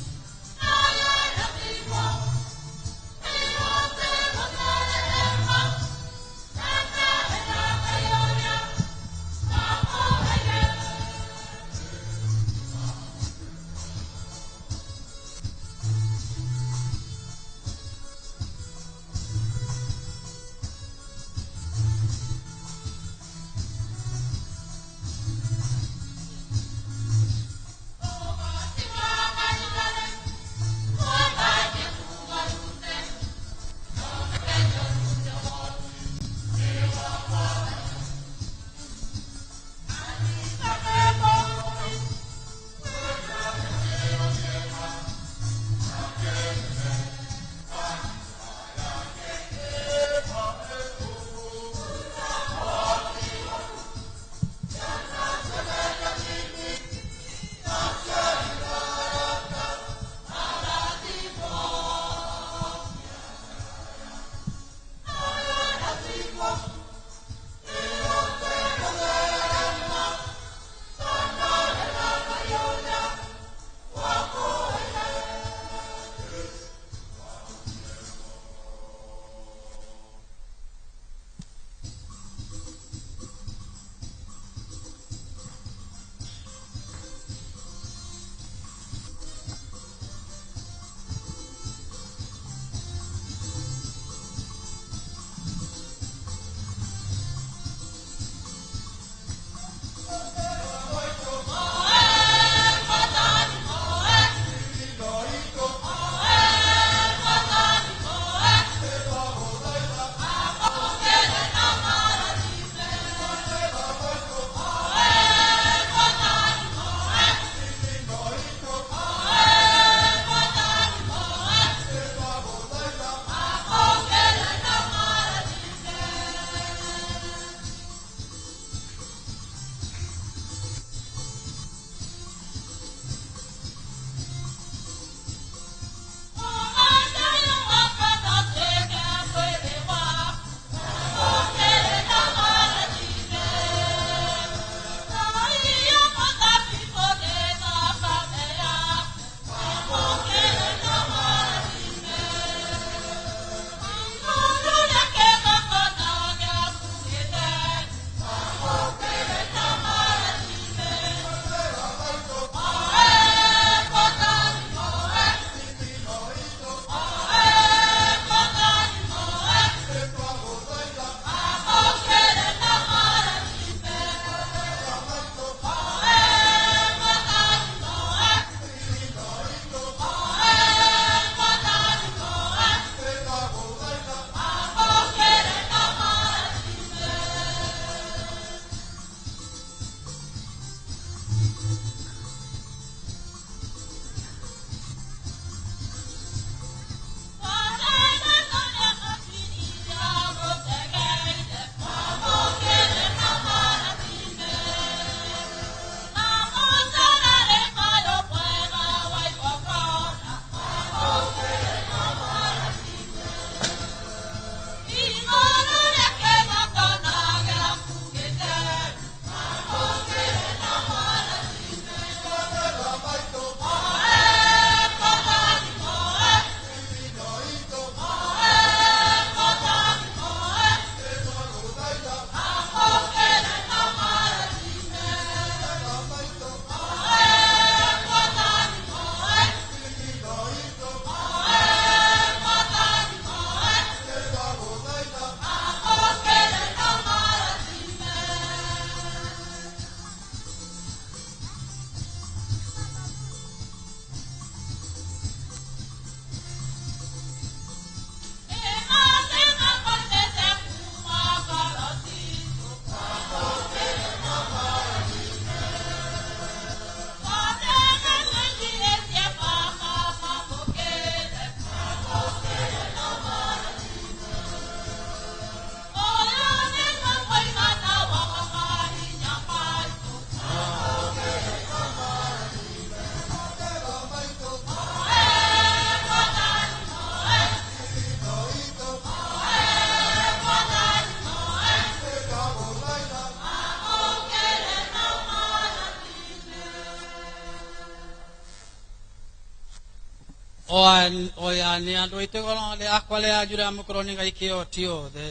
oya ni andu itegono le akwale ajura mukroni ngai kio tio de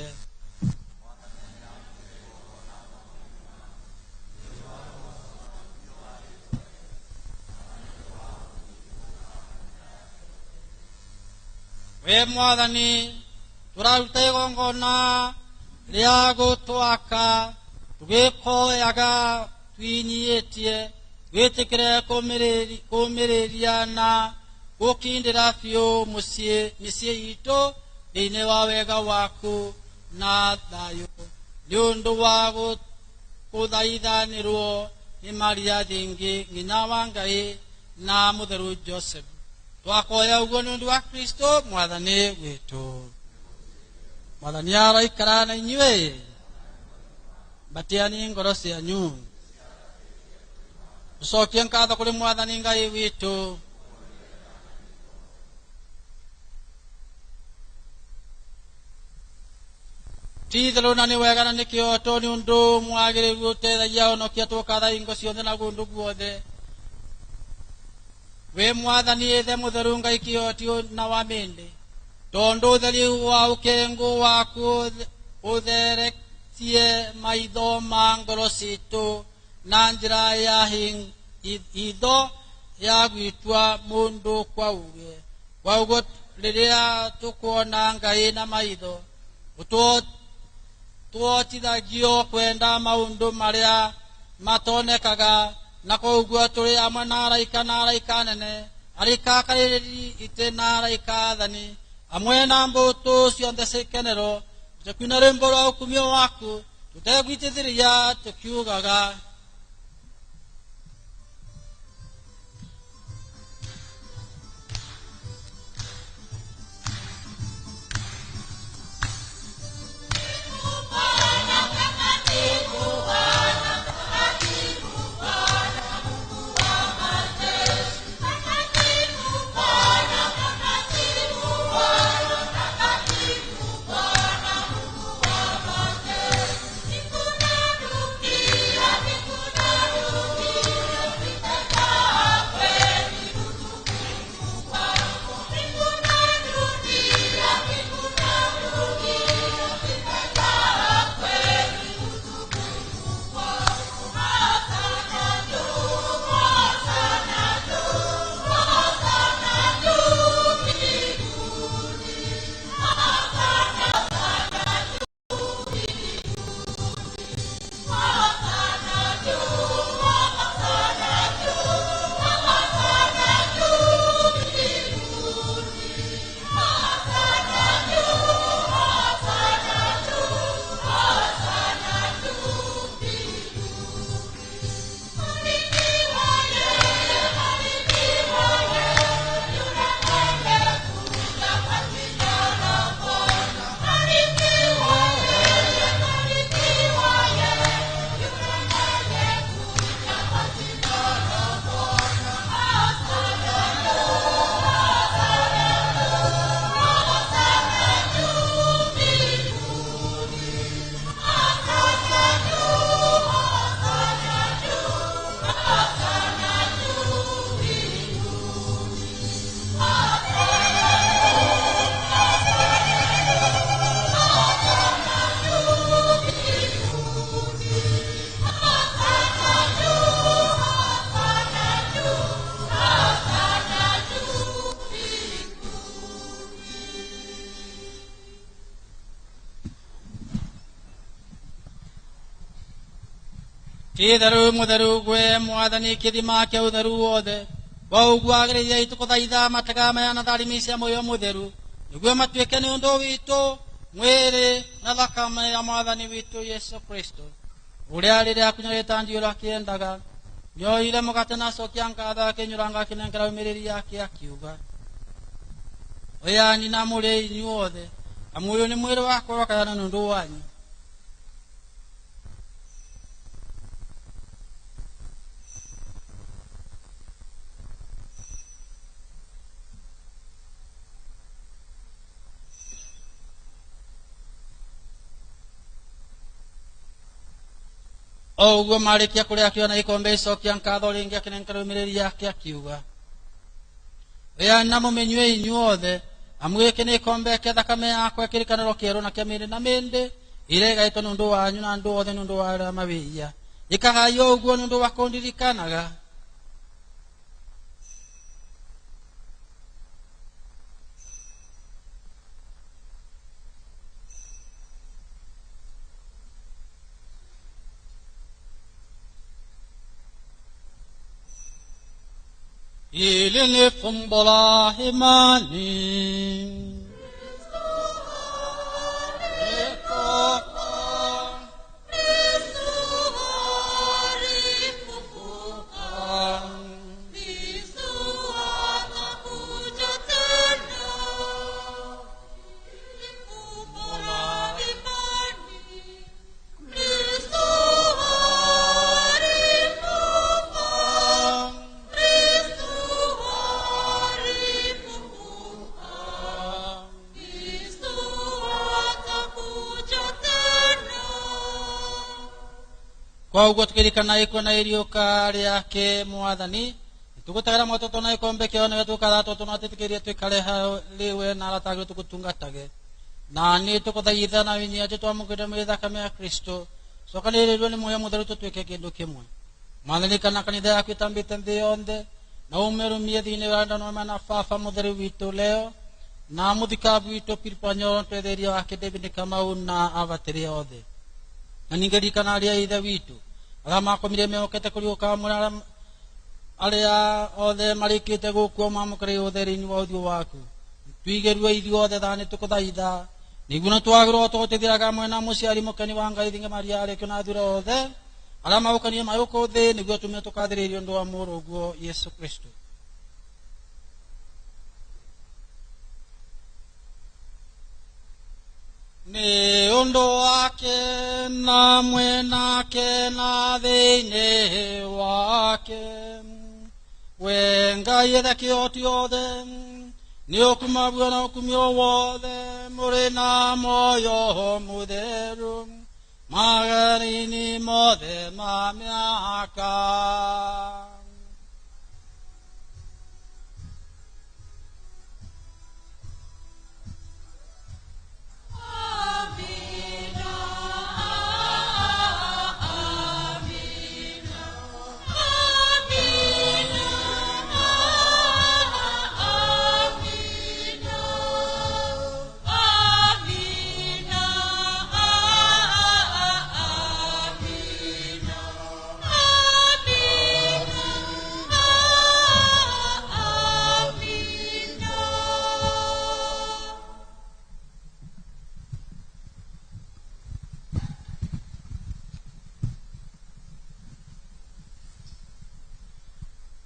we mwathani turaruta igongona ria gutwaka tugikoyaga twinyitie witikire kumiriria na gukindira biu mucie itu thiini wa wega waku na thayu ni undu wa guthaithanirwo ni Maria thingi ng'ina wa Ngai na mutheru Joseph twakoya uguo ni undu wa Kristo mwathani witu. Mwathani aroikara na inyuĩ mbatiani ngoro cianyu tucokie nkatho kuri mwathani Ngai witu. Tithelo na ni wega na ni kioto ni undu mwagiriru utethagia unokia tukatha ingo ciothe na gundu guothe. We mwathani ethe mutheru Ngai kioti na wa mindi tondu utheri wa ukengu waku utheretie maitho ma ngoro citu na njira ya hitho ya gwitwa mundu kwa uge kwa ugo riria tukuona Ngai na maitho tuotithagio kwenda maundu maria matonekaga na koguo turi amwe na araika nene arika kairiri ite na araika thani amwe na mbutu cionthe cikenero tukwina rwimbo rwa ukumio waku tutegwitithiria tukiugaga Titharu mutheru gwe mwathani kithima kia utheru wothe waugwagiriria itukuthaitha matega maya na tharimi cia muoyo mutheru niguo matuike ni undu witu mwiri na thakame ya mwathani witu Yesu Kristo uria riria akunyarita ndiuro akiendaga nioire mugate na cokia nkatho akinyuranga akinengera umiriri yake akiuga oyani na muri inyuothe amuyo ni mwiri wakwa wakayana ni undu wanyu. Oguo marikia kuria kiona ikombe icokia nkatho ringi akinengera umiriri yake akiuga ya namo menywe inyuothe amwike ni kombe ke thakame yakwa kirikaniro kieru na kemire na mende ire gaito nundu wanyu na ndu othe nundu wa ara mawiya ikagayo uguo nundu wa kundirikanaga ili ni fumbo la imani. Kwa ugo tukirikana iko na irioka riake mwathani tukutagera moto na ikombe kio na tukara to na titikiria twikare ha liwe na aratagire tukutungatage na ni tukuthaitha na winya ati twamukire mwithakame ya Kristo sokaniririo ni moyo mutheru tutwike kindu kimwe mwathani kana kanitha yaku itambite nthi yonthe na umerumie thini wa ndano mana baba mutheru witu leo na muthikabu witu Pilipanyo twetheria wake David Kamau na avatiri othe na ningerikana aria ithe witu arama komire meokete kuriuka mura aria othe marikite gukua mamukire utheri-ini wa uthio waku twigerwe ithio othe thani tukuthaitha niguo twagirwo tutithiraga mwena muciari mukeni wa Ngai thinge maria arekio na thura othe arama ukanie mayuko thi niguo tumie tukathiririo ndu wa muruguo Yesu Kristo. Ni undu wake na mwenake na thini wake we Ngai ethekio tiothe ni ukumabua na ukumio wothe muri na moyo mutheru magarini mothe ma miaka.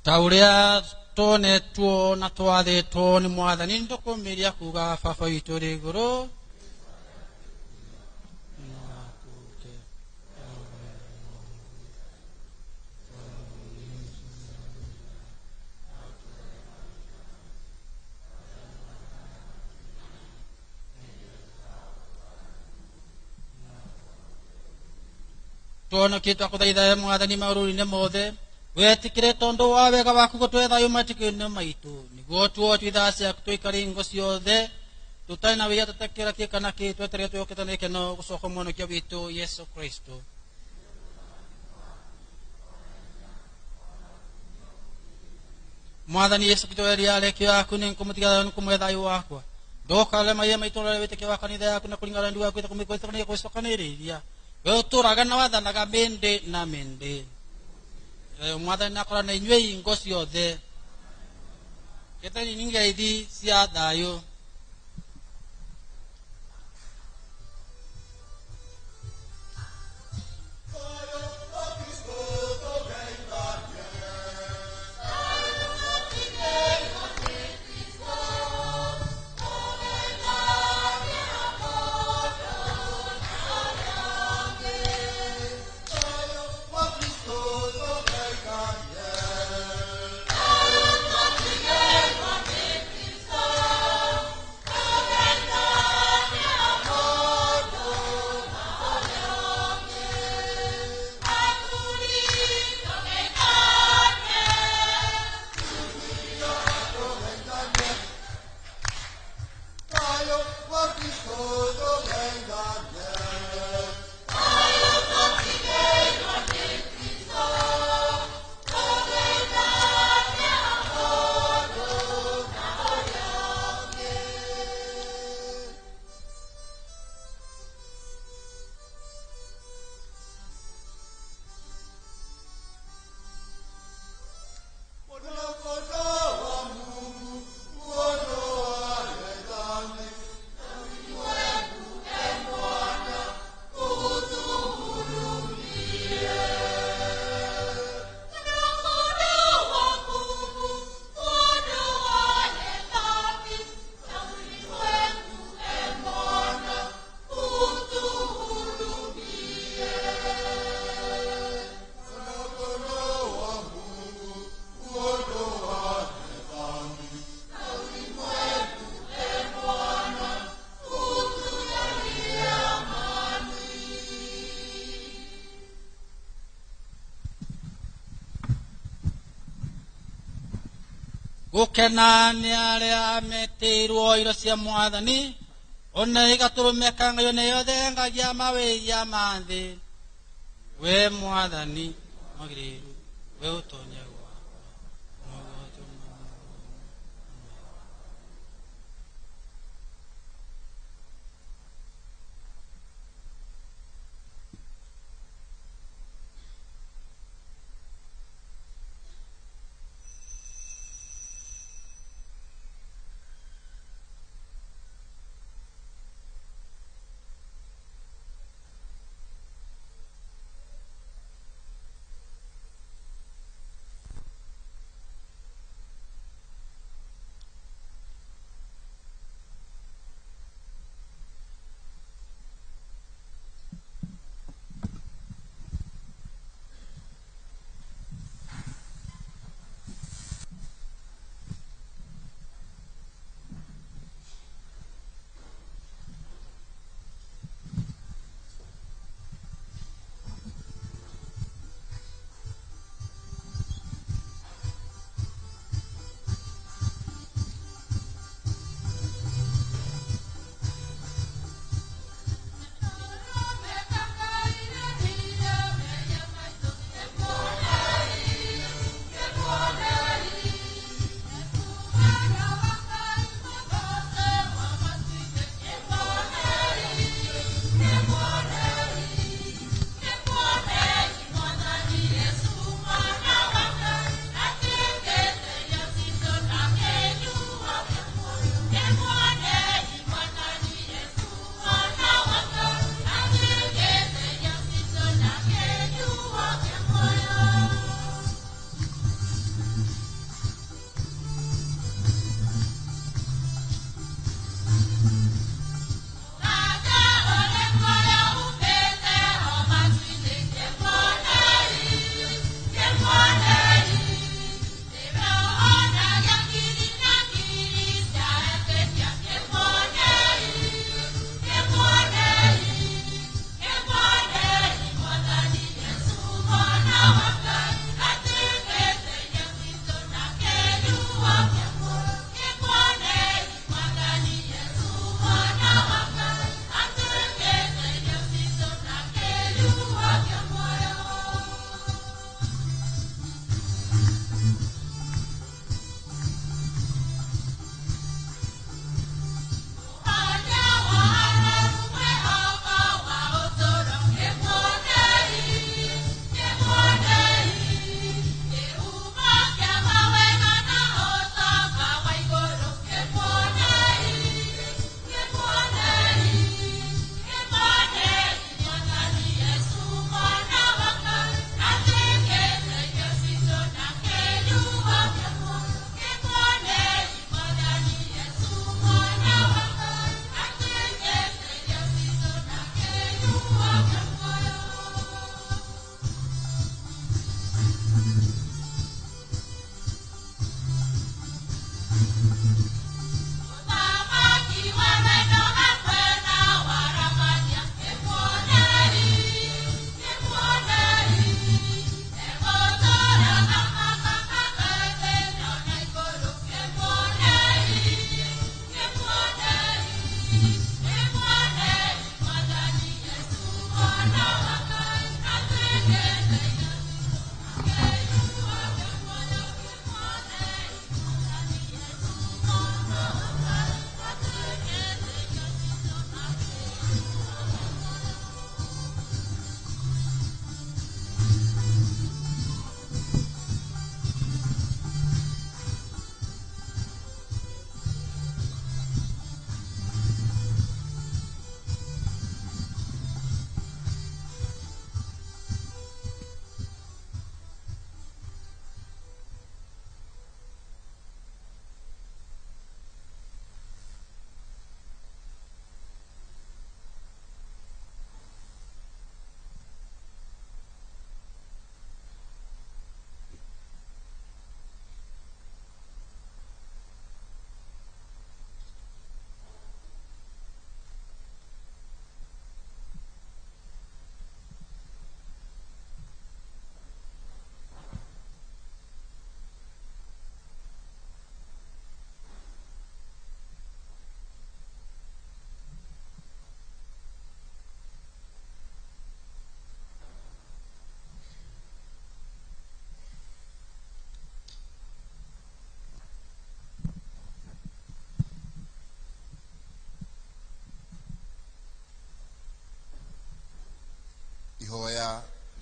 Tauria tonetwo na twathitwo ni mwathani ndukumiria kuga baba witu ri iguru tuono kitwa kuthaitha mwathani maururi-ini mothe wetikire tondu wa wega waku gutwetha yumatikine maitu niguo tuo twithacia twikari ngo ciothe tutari na wiya tutakira kikana ki twetere tuyokete ni keno gucoka mwonokia witu Yesu Kristo. Mwathani Yesu kitweria arekio yaku ni nkumutiga nkumwetha yu wakwa ndokale maiya maitu rare witike wa kanitha yaku na kuringana ndu waku kumikoitania gucokaniriria we uturaga na wathanaga mende na mende mwathani nakora na inywe ingo ciothe ketani ningeithi cia thayo. gukena nĩ arĩa metĩirwo iro cia mwathani ona igatũrũmĩka ngayo nĩ yothe ngagia mawĩria ma thĩ we mwathani mwagĩrĩru we ũtonye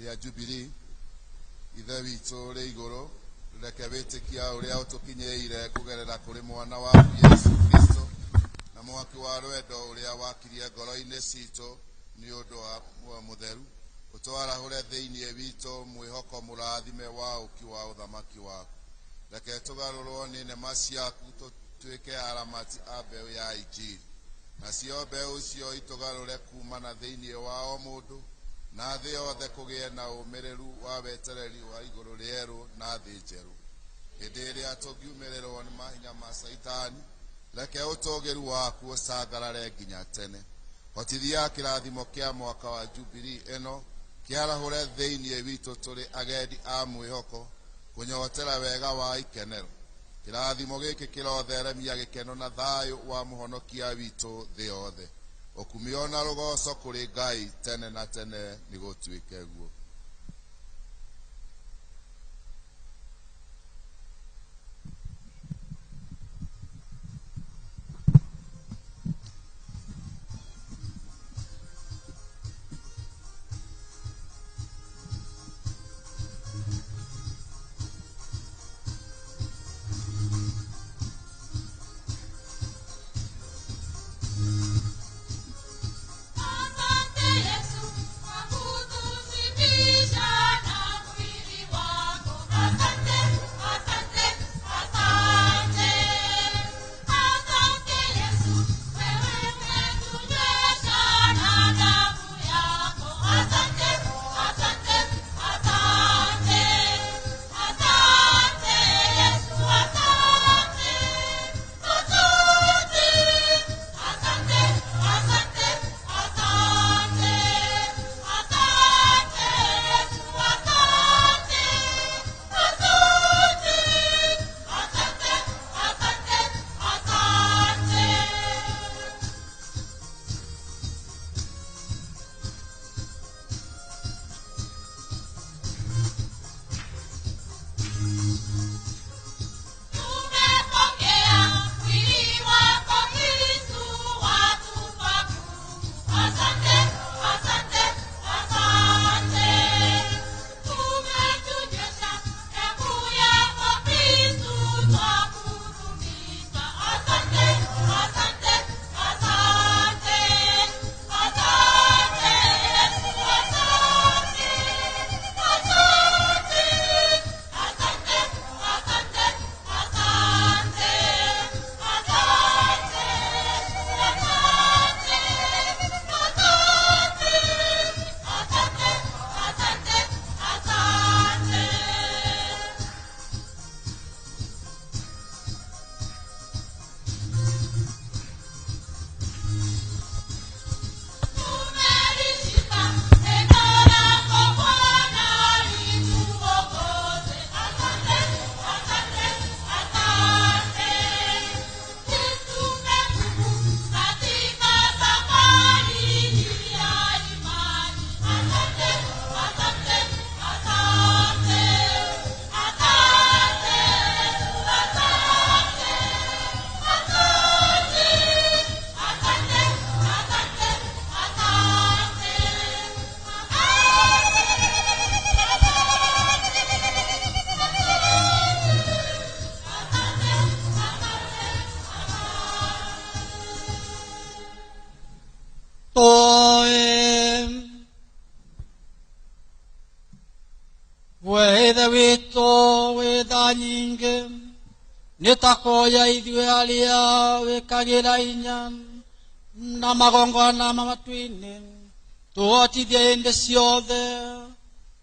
rĩa Jubilee ithe witũ rĩ igũrũ reke wĩtĩkia ũrĩa ũtũkinyĩire kũgerera kũrĩ mwana wa Yesu Kristo na mwaki wa rwendo ũrĩa wakirie ngoro-inĩ citũ nĩ ũndũ wa mũtheru ũtwarahũre thĩinĩ witũ mwĩhoko mũrathime wa ũki wa ũthamaki waku reke tũgarũrwo nĩ nema ciaku tũtuĩke aramati a mbeũ ya injili nacio mbeũ cio itũgarũre kumana thĩinĩ wa o mũndũ na thĩ yothe kũgĩe na ũmĩrĩru wa wetereri wa igũrũ rĩerũ na thĩ njerũ hĩndĩ ĩrĩa tũngiumĩrĩrwo nĩ mahinya ma Saitani reke ũtũgĩru waku ũcangarare nginya tene hotithia kĩrathimo kĩa mwaka wa Jubilee ĩno kĩarahũre thĩinĩ witũ tũrĩ agendi a mwĩhoko kũnyotera wega wa ikenero kĩrathimo gĩkĩ kĩrotheremia gĩkeno na thayũ wa mũhonokia witũ thĩ yothe ũkumio na rũgoco kũrĩ Ngai tene na tene nĩgũtuĩke guo. Wethe wĩtũ wĩtha nyingĩ nĩtakoya ithuĩ arĩa wĩkagĩra hinya na magongona matu-inĩ tũhotithie hĩndĩ ciothe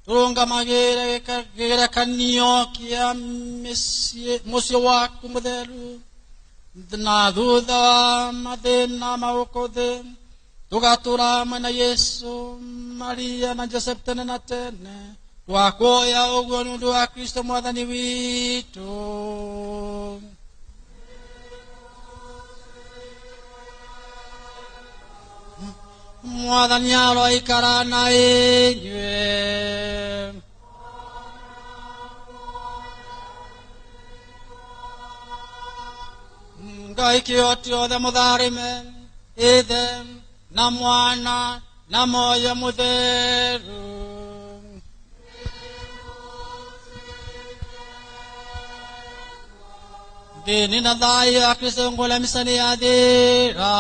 tũrũngamagĩre kĩgerekanio kĩa mũciĩ waku mũtheru na thutha wa mathĩna maũkũ thĩ tũgatũra mwena Yesu Maria na Joseph tene na tene twakuoya ũguo nĩ ũndũ wa Kristo mwathani witũ. Mwathani aroikara na inyuĩ. Ngai kĩoti othe mũtharĩme Ithe na Mwana na Moyo Mũtheru. Tini na thayũ a Kristo ngũla misa nĩ yathira.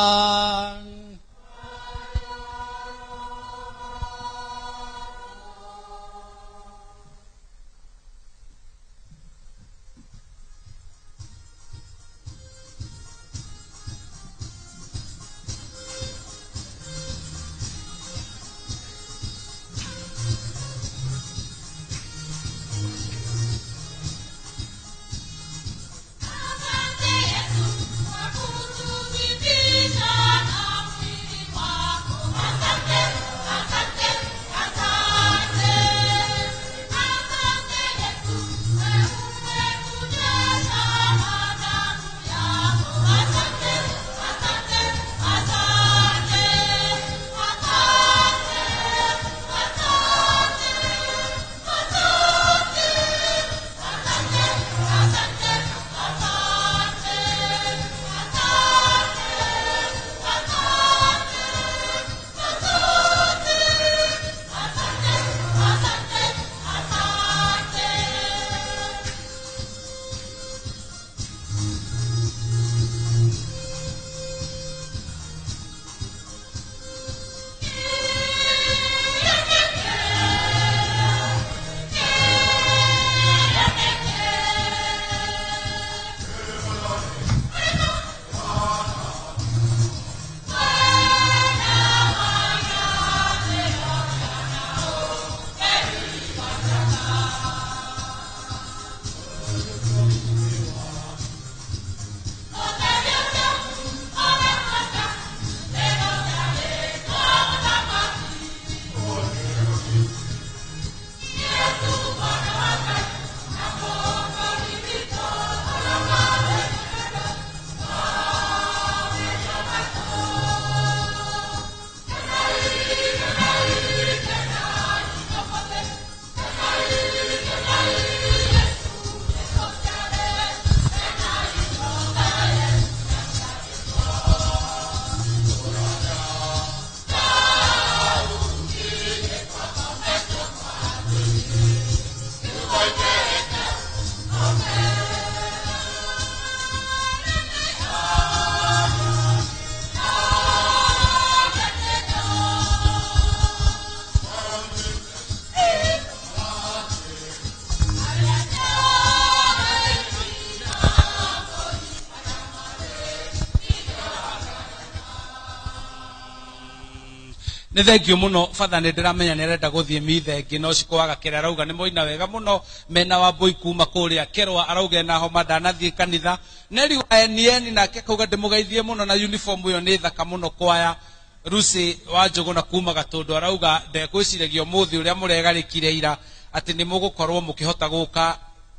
Nĩ thengio mũno father nĩ ndĩramenya nĩ arenda gũthiĩ mithe ĩngĩ no cikwaga kĩrĩa arauga nĩ moina wega mũno mena wa mbũi kuma kũrĩa Kerwa arauga na homa ndanathiĩ kanitha Neri wa NN nake akauga ndĩmũgeithie mũno na uniform ĩyo nĩ thaka mũno kwaya Rusi wa Njũgũna kuma Gatũndũ arauga ndekwĩciragia ũmũthĩ ũrĩa mũregarĩkire ira atĩ nĩ mũgũkorwo mũkĩhota gũka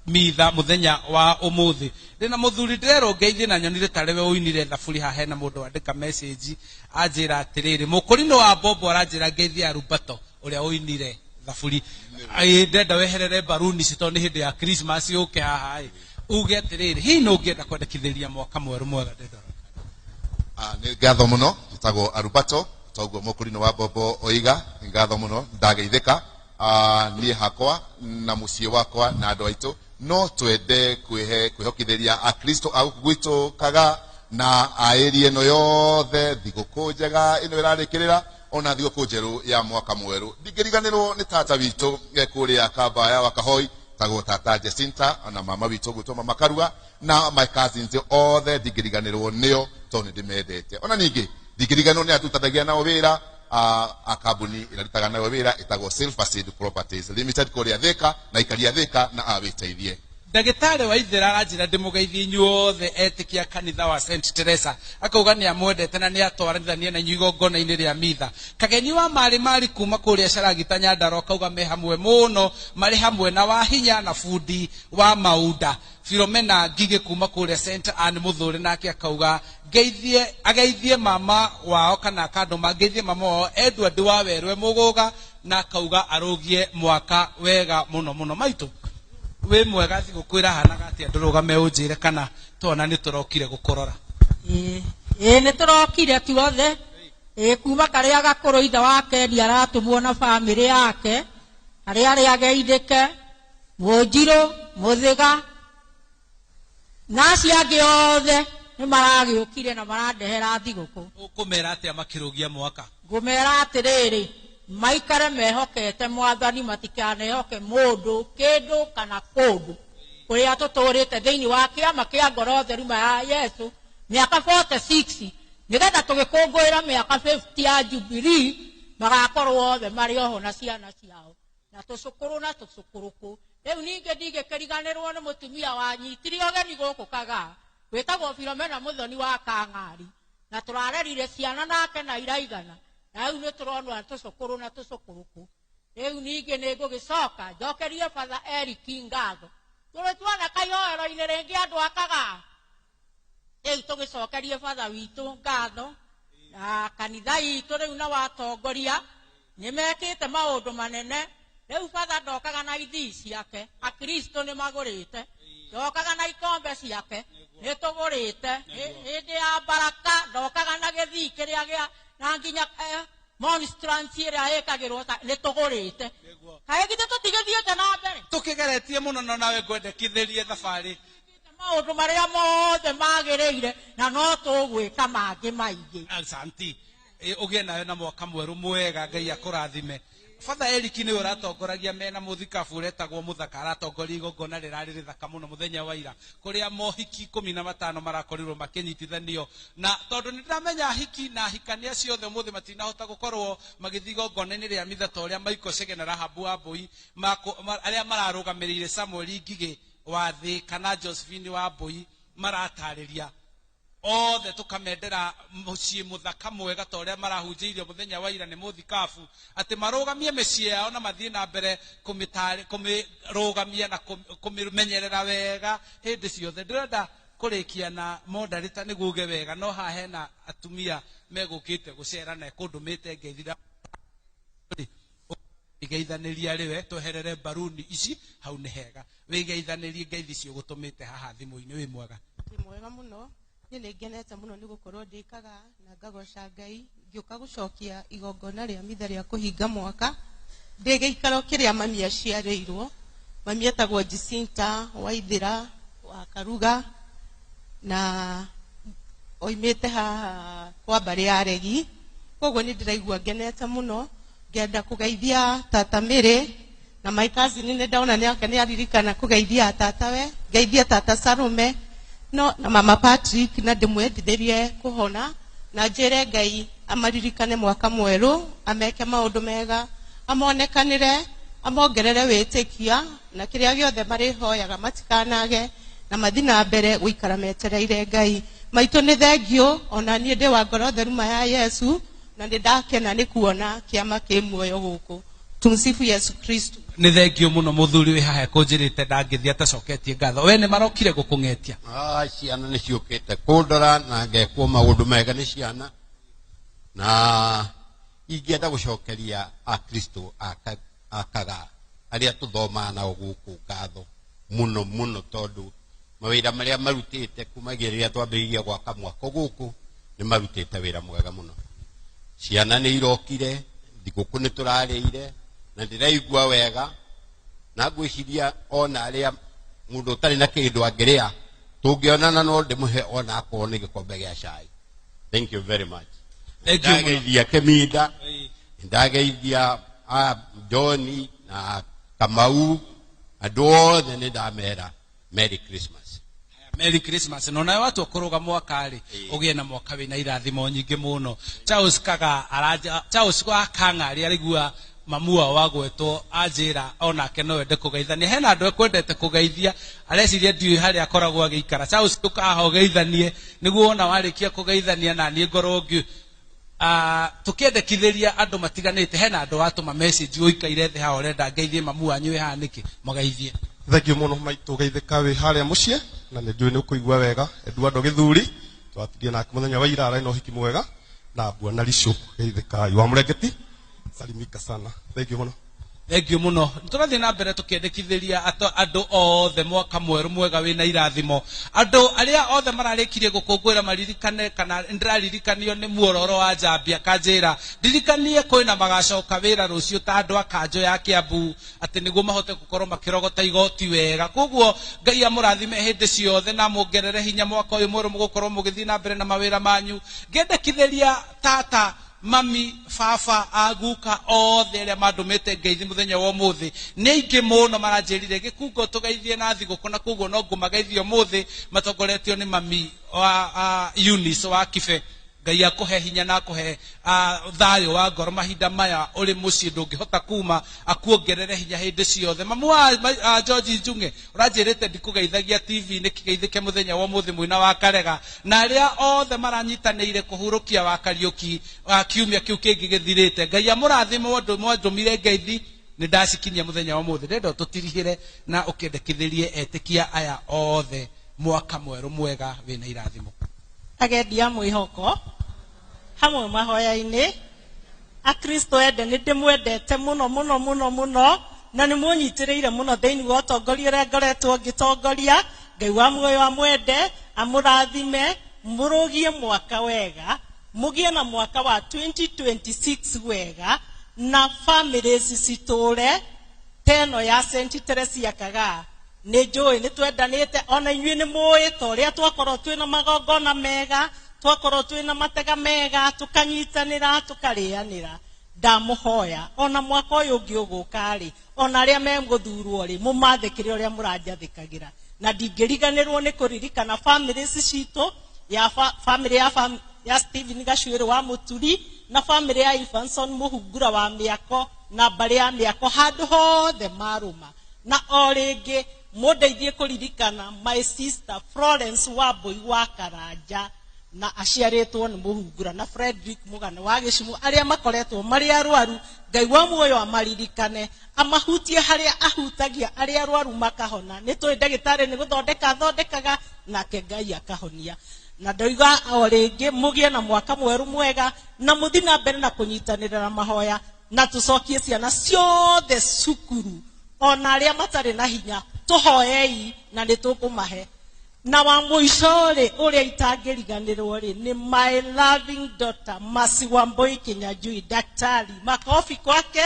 mitha muthenya wa ũmũthĩ ndĩna mũthuri ndĩrerwo ngeithie na nyonire tarewe ũinire thaburi haha hena mũndũ wandĩka message anjĩra atĩrĩrĩ mũkũrinũ wa Bobo aranjĩra ngeithie Arubato ũrĩa ũinire thaburi ndenda weherere baruni cito nĩ hĩndĩ ya Christmas yũke haha uge atĩrĩrĩ hihi no ngĩenda kwendekithĩria mwaka mwerũ mwega ndenda nĩ ngatho mũno njĩtagwo Arubato toguo mũkũrinũ wa Bobo oiga nĩ ngatho mũno ndageithĩka niĩ hakwa na mũciĩ wakwa na andũ aitũ no twende kwĩhokithĩria akristo a gũkũ gwitũ kaga na aĩri ĩno yothe thigũkũ njega ĩno ĩrarĩkĩrĩra ona thigũkũ njerũ ya mwaka mwerũ ndingĩriganĩrwo nĩ tata witũ kũrĩa Kambaya wa Kahoi tagwo tata Jacinta na mama witũ gwĩtwo mama Karua na my cousins othe ndingĩriganĩrwo nĩo tondũ nĩ ndĩmendete ona ningĩ ndingĩriganĩrwo nĩ atutanagia nao wĩra a kambuni inaritaga nayo wĩra ĩtagwo Silverseed Properties Limited kũrĩa Thika na ikaria Thika na awĩteithie ndagĩtarĩ wa Ithera aranjĩra ndĩmũgeithie inyuothe etĩkia kanitha wa St Teresa akauga nĩ amwendete na nĩ atwarithania na inyuĩ igongona-inĩ rĩa mitha kageni wa mari kuma kũrĩa Caragita Nyandarua akauga me hamwe mũno marĩ hamwe na Wahinya na bundi wa Maunda Philomena Ngigĩ kuma kũrĩa St Anne Mũthũri nake akauga ageithie mama wao kana kandũma ngeithie mama wao Edward wa Werwe Mũgũga na akauga arogie mwaka wega mũno mũno maitũ we mwega thigũkwĩra hanaga atĩ ndũrũgame ũnjĩre kana tona nĩ tũrokire gũkũrora nĩ tũrokire tuothe kuma karĩa gakũrũ ithe wake ndi aratũmwo na bamĩrĩ yake arĩa ageithĩke Mũnjirũ Mũthĩga na acio angĩ othe nĩ maragĩũkire na marandehera thigũkũ. Ũkũmera atĩa makĩrũgia mwaka? Ngũmera atĩrĩrĩ, maikare mehokete Mwathani, matikanehoke mũndũ, kĩndũ kana kũndũ. Kũrĩa tũtũrĩte thĩinĩ wa kĩama kĩa ngoro theru ya Yesu mĩaka 46, nĩgetha tũgĩkũngũĩra mĩaka 50 ya Jubilee, magakorwo othe marĩ oho na ciana ciao na tũcukũrũ na tũcukũrũkũ. Rĩu ningĩ ndigĩkĩriganĩrwo nĩ mũtumia wanyitire ũgeni gũkũ Kagaa, wĩtagwo Philomena Mũthoni wa Kang'ari, na tũrarerire ciana nake na iraigana, na rĩu nĩ tũronwa tũcukũrũ na tũcukũrũkũ. Rĩu ningĩ nĩ ngũgĩcoka njokerie Father Eric ngatho, tũrĩ tuoneka ihoero-inĩ rĩngĩ andũ a Kagaa. Rĩu tũgĩcokerie Father witũ ngatho, na kanitha itũ rĩu na watongoria nĩ mekĩte maũndũ manene. Rĩu Father ndokaga na ithii ciake, akristo nĩ magũrĩte, ndokaga na ikombe ciake nĩ tũgũrĩte, hĩndĩ ya baraka ndokaga na gĩthii kĩrĩa gĩa na nginya monstrance ĩrĩa ĩkagĩrwo nĩ tũgũrĩte. Kaĩ githĩ tũtigĩthiĩte na mbere? Tũkĩgeretie mũno na nawe ngwendekithĩrie thabarĩ. Maũndũ marĩa mothe magĩrĩire na no tũgwĩka mangĩ maingĩ. Asante. Ũgĩe nawe na mwaka mwerũ mwega, Ngai akũrathime. Father Eric nĩwe ũratongoragia mena mũthikabu ũretagwo Mũthaka, aratongoria igongona rĩrarĩ rĩthaka mũno mũthenya wa ira, kũrĩa mohiki 15 marakorirwo makĩnyitithanio. Na tondũ nĩndĩramenya ahiki na ahikania ciothe ũmũthĩ matinahota gũkorwo magĩthiĩ igongona-inĩ rĩa mitha ta ũrĩa Michael Chege na Rahabu Wambui arĩa mararũgamĩrĩire Samuel Ngigĩ wa thĩ kana Josephine Wambui maratarĩria, othe tukamendera muciĩ mũthaka mwega ta ũrĩa marahunjĩirio mũthenya wa ira nĩ mũthikabu, atĩ marũgamie mĩciĩ yao na mathiĩ na mbere kũmĩrũgamia na kũmĩmenyerera wega hĩndĩ ciothe. Ndĩrenda kũrĩkia na moderator nĩguo uge wega, no haha hena atumia megũkĩte gũcera na kũndũmĩte ngeithira igeithanĩria rĩwe tweherere baruni ici hau nĩ hega, wĩgeithanĩrie ngeithi cio gũtũmĩte haha thimũ-inĩ. Wĩ mwega? Wĩ mwega mũno. Niĩ nĩ ngenete mũno nĩ gũkorwo ndĩ Kagaa na ngagoca Ngai, ngĩũka gũcokia igongona rĩa mitha rĩa kũhinga mwaka ndĩ gĩikaro kĩrĩa mami aciarĩirwo. Mami etagwo Jacinta Waithĩra wa Karuga na oimĩte haha kwa mbarĩ ya Regi, koguo nĩ ndĩraigua ngenete mũno. Ngenda kũgeithia tata Mĩrĩ na my cousin nĩ ndaona nĩake nĩ aririkana kũgeithia tatawe, ngeithia tata Salome no na mama Patrick, na ndĩmwendithĩrie kũhona na njĩre Ngai amaririkane mwaka mwerũ, ameke maũndũ mega, amonekanĩre, amongerere wĩtĩkia na kĩrĩa gĩothe marĩhoyaga matikanage na mathi na mbere gũikara metereire Ngai. Maitũ nĩ thengio, ona niĩ ndĩ wa ngoro theru ya Yesu na nĩ ndakena nĩ kuona kĩama kĩ muoyo gũkũ. Tumsifu Yesu Kristo. Nĩ thengio mũno mũthuri wĩ haha kũnjĩrĩte ndangĩthiĩ atacoketie ngatho. We nĩ marokire gũkũng'etia? Ciana nĩ ciũkĩte kũndora na ngekwo maũndũ mega nĩ ciana, na ingĩenda gũcokeria akristo a Kagaa arĩa tũthomaga nao gũkũ ngatho mũno mũno, tondũ mawĩra marĩa marutĩte kumagia rĩrĩa twambĩrĩirie gwaka mwaka gũkũ nĩ marutĩte wĩra mwega mũno. Ciana nĩ irokire, thigũkũ nĩ tũrarĩire na ndĩraigua wega, na ngwĩciria ona arĩa mũndũ ũtarĩ na kĩndũ angĩrĩa tũngĩonana no ndĩmũhe ona akorwo nĩ gĩkombe gĩa cai. Thank you very much. Ndageithia Kĩminda, ndageithia John na Kamau, andũ othe nĩ ndamera Merry Christmas. Merry Christmas. No nawe watu kũrũga mwaka rĩ ũgĩe na mwaka wĩna irathimo nyingĩ mũno. Charles Kagaa Charles wa Kang'ari arigua mamua wagwetwo anjĩra onake no ende kũgeithania. Hena andũ ekwendete kũgeithia, areciria ndiũĩ harĩa akoragwo agĩikara. Charles tũkaha ũgeithanie nĩguo ona warĩkia kũgeithania na niĩ ngorwo ngĩ tũkĩendekithĩria andũ matiganĩte. Hena andũ watũma message ũikaire thĩ haha ũrenda ngeithie mamu wanyu wĩ haha nĩkĩ mũgeithie? Thengio mũno maitũ geithĩka wĩ harĩa mũciĩ, na nĩ njũĩ nĩ ũkũigua wega. Eduardo Gĩthuri twatirie nake mũthenya wa ira arĩ na ũhiki mwega, na Bwana Lisho geithĩka wa Mũrengeti salimika sana. Thengio mũno. Thengio muno turathie na mbere tukiendekithiria andu othe mwaka mweru mwega wina irathimo andu aria othe mararikirie gukungwira maririkane kana ndiraririkanio ni muororo wa Njambia kanjira ndirikanie kwina magacoka wira rucio ta andu akanjo ya Kiambu ati niguo mahote gukorwo makirogota igoti wega koguo Ngai amurathime hindi ciothe na muongerere hinya mwaka uyu mweru mugukorwo mugithii na mbere na mawira manyu ngendekithiria tata mami fafa aguka othe aria mandumite ngeithi muthenya wa muthi ni aingi muno maranjirire gikungo tugeithie na thiguku na koguo no ngumageithio muthi matongoretio ni mami wa Eunice wa Kibe Ngai akuhe hinya na akuhe thayo wa ngoro mahinda maya uri mucii ndungihota kuma akuongerere hinya hindi ciothe mamu wa George Njunge uranjirite ndikugeithagia TV ni kigeithike muthenya wa muthi mwina wa Karega na aria othe maranyitanire kuhurukia wa Kariuki wa kiumia kiu kingi githirite Ngai amurathime wandu mwandumire ngeithi ni ndacikinyia muthenya wa muthi ndendo tutirihire na ukendekithirie etikia aya othe mwaka mweru mwega wina irathimo agendia mwihoko hamwe mahoya-ini akristo ende ni ndimwendete muno muno muno muno na ni munyitiriire muno thiini wa utongoria uria ngoretwo ngitongoria Ngai wa muoyo amwende amurathime murugie mwaka wega mugie na mwaka wa 2026 wega na families citure teno ya St. Teresia Kagaa ni njui ni twendanite ona inyui ni mui toria twakorwo twina magongona mega twakorwo twina matega mega tukanyitanira tukarianira ndamuhoya ona mwaka uyu ungi uguka ri ona aria meguthurwo ri mumathikire uria muranjathikagira na ndingiriganirwo ni kuririkana families citu ya family ya Stephen Gachuiri wa Muturi na family ya Ivanson Muhungura wa Miako na bari ya Miako handu hothe maruma na oringi mudeithie kuririkana my sister Florence Wambui wa Karanja na aciaritwo ni Muhungura na Frederick Mugane wa Gicimu aria makoretwo mari arwaru Ngai wa muoyo amaririkane amahutie haria ahutagia aria arwaru makahona ni twi ndagitari ni guthondeka thondekaga nake Ngai akahonia na ndoiga oringi mugie na mwaka mweru mwega na muthi na mbere na kunyitanira na mahoya na tucokie ciana ciothe cukuru ona aria matari na hinya tuhoyei na nitukumahe na wa muico ri uria itangiriganirwo ri ni my loving daughter Mercy Wambui Kinyanjui daktari makofi kwake.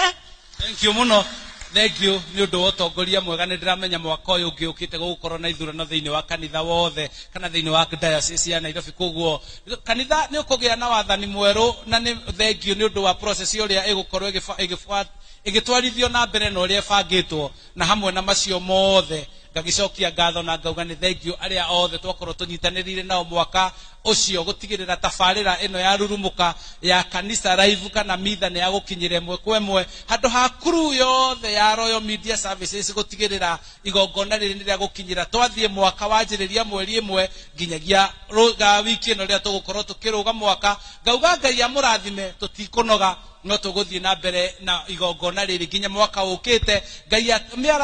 Thank you muno thank you ni undu wa utongoria mwega ni ndiramenya mwaka uyu ungi ukite gukorwo na ithurano thiini wa kanitha wothe kana thiini wa diocese ya Nairobi koguo kanitha ni ukugia na wathani mweru na ni thank you ni undu wa process uria igukorwo igitwarithio na mbere na uria bangitwo na hamwe na macio mothe ngagicokia ngatho na ngauga ni thank you aria othe twakorwo tunyitanirire nao mwaka ucio gutigirira tafarira ino ya rurumuka ya kanisa live kana mitha ni ya gukinyire mwe kwemwe handu ha kuru yothe ya Royal Media Services gutigirira igongona riri ni ria gukinyira twathie mwaka wanjiriria mweri imwe nginyagia wiki ino ria tugukorwo tukiruga mwaka ngauga Ngai amurathime tutikunoga no tuguthie na mbere na igongona riri nginya mwaka ukite Ngai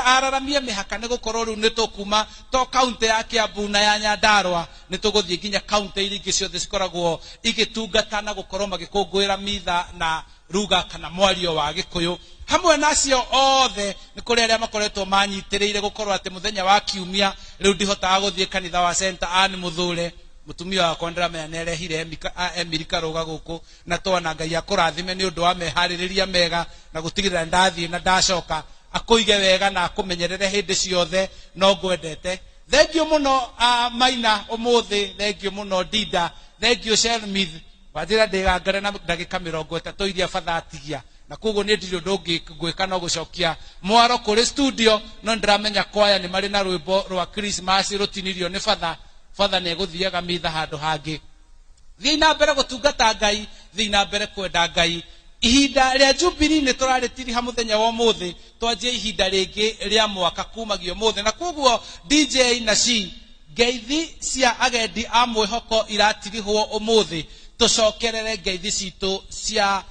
araramie mihaka ni gukorwo riu ni tukuma to county ya Kiambu na ya Nyandarua ni tuguthie nginya county iringi ciothe cikoragwo igitungata na gukorwo magikungwira mitha na ruga kana mwario wa Gikuyu hamwe nacio othe ni kuri aria makoretwo manyitiriire gukorwo ati muthenya wa kiumia riu ndihotaga guthie kanitha wa St. Anne Muthure mutumia wa kwendera menya nerehire Emirika ruga guku na twana Ngai akurathime ni undu wa mehaririria mega na gutigirira ndathie na ndacoka akuige wega na akumenyerere hindi ciothe no ngwendete thank you muno Maina umuthi thank you muno Dida thank you Shelmith wajira ndigangare na ndagika 30 iria bathatigia na koguo ni ndiryo ndungi gwika no gucokia mwaro kuri studio no ndiramenya kwaya ni mari na rwimbo rwa Christmas rutinirio ni fatha ne guthiaga mitha handu hangi thii na mbere gutungata Ngai thii na mbere kwenda Ngai ihinda ria Jubilee ni turaritiri ha muthenya wa muthi twanjie ihinda ringi ria mwaka kumagio muthi na koguo DJ na ci ngeithi cia agendi a mwihoko iratirihwo umuthi tucokerere ngeithi citu cia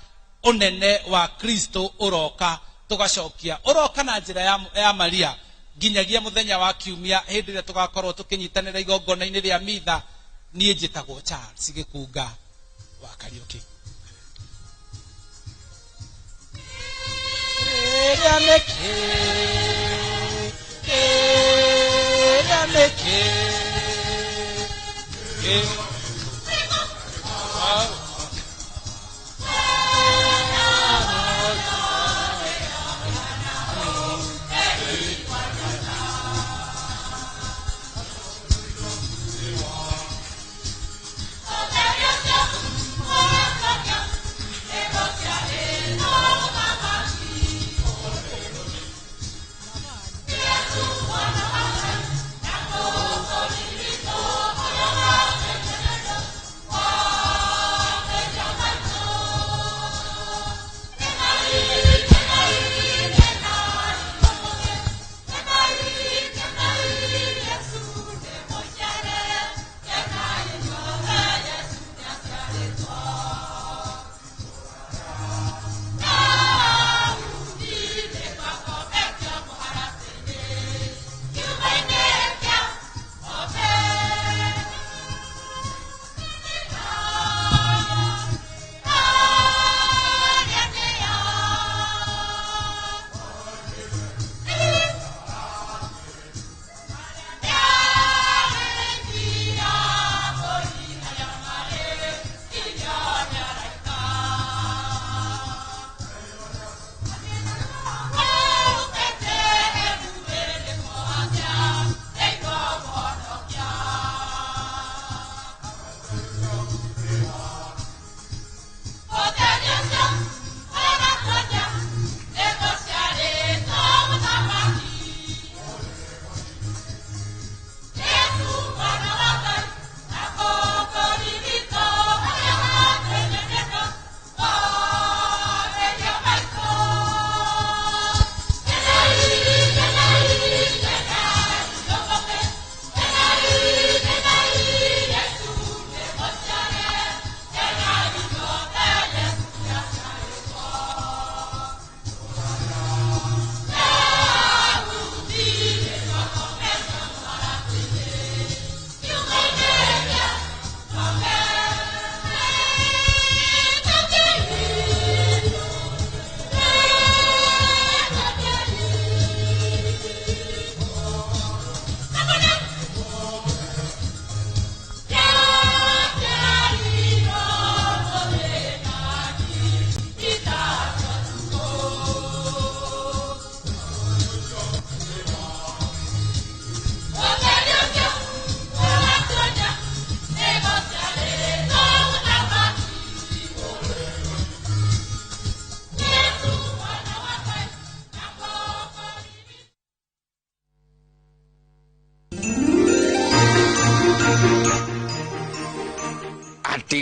unene wa Kristo uroka tugacokia uroka na njira ya Maria nginyagia muthenya wa kiumia hindi ria tugakorwo tukinyitanira igongona-ini ria mitha nie njitagwo Charles Gikunga wa Kariuki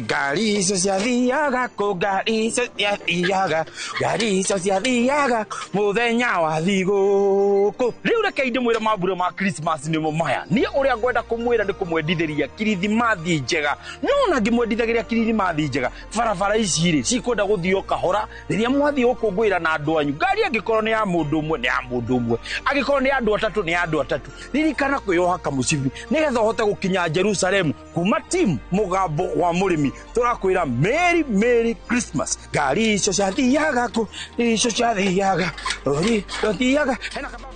Gari icio ciathiaga kũ, ngari icio ciathiaga, ngari icio ciathiaga mũthenya wa thigũkũ. Rĩu reke ndĩmwĩre mambura ma Christmas nĩmo maya. Niĩ ũrĩa ngwenda kũmwĩra nĩ kũmwendithĩria kirithimathi njega. No ngĩmwendithagĩria kirithimathi njega, barabara ici rĩ cikwenda gũthio kahora rĩrĩa mwathiĩ gũkũngũĩra na andũ anyu. Ngari angĩkorwo nĩ ya mũndũ ũmwe nĩ ya mũndũ ũmwe, angĩkorwo nĩ ya andũ atatũ nĩ ya andũ atatũ. Ririkana kwĩyoha kamũcibi nĩgetha ũhote gũkinya Jerusalemu. Kuma team Mũgambo wa Mũrĩmi tũrakwĩra Merry Merry Christmas. Ngari icio ciathiaga kũ, icio ciathiaga ori ciathiaga hena kaba.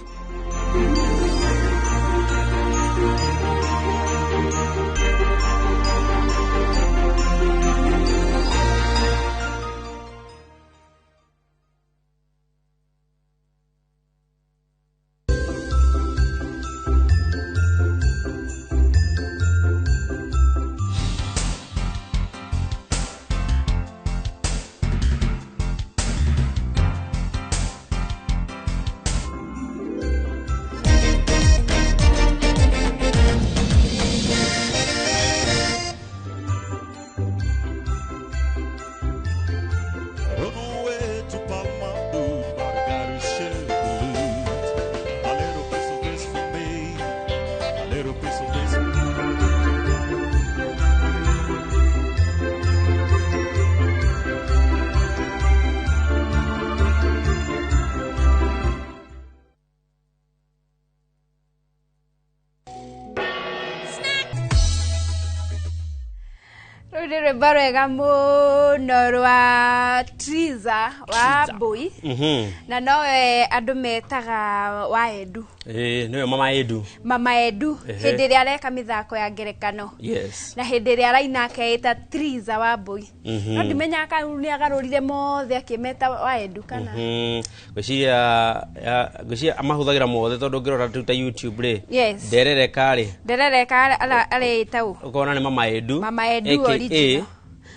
Rũrĩrĩ barwega mũno rwa Triza wa Mbui. Na nowe andũ metaga Waedu. Niwe Mama Edu. Mama Edu hĩndĩ ĩrĩa areka mĩthako ya ngerekano. Yes. Na hĩndĩ ĩrĩa araina akeita Triza wa Mbui. No ndimenya kana nĩ agarũrire mothe akĩmeta Waedu kana. Gwĩciria amahũthagĩra mothe tondũ ngĩrora tuta YouTube rĩ. Yes. Nderereka areta u. Ukona ni Mama Edu. Mama Edu original.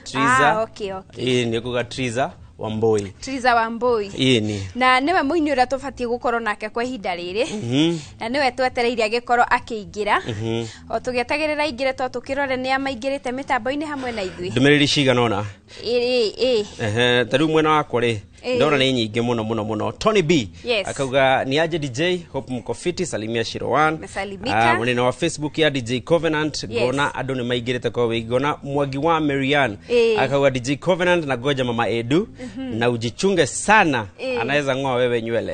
Triza. Okay. Ni kuga Triza wa Mbui. Triza wa Mbui. Ni. Na niwe muini uria tubatie gukorwo nake kwa ihinda riri. Na niwe twetereire agikorwo akiingira. O tugetagirira ingire to tukirore ni amaingirite mitambo-ini hamwe na ithui. Ndumiriri cigana ona. Tariu mwena wakwa ri. Ndona ni nyingi muno. Tony B. Yes. Akauga ni aje DJ Hope Mkofiti Salimia Shirowan. Mwenene wa Facebook ya DJ Covenant. Yes. Gona adu ni maigirite kwa wigona Mwagi wa Marian. Akauga DJ Covenant na goja Mama Edu. Na ujichunge sana. Anaweza ngoa wewe nywele.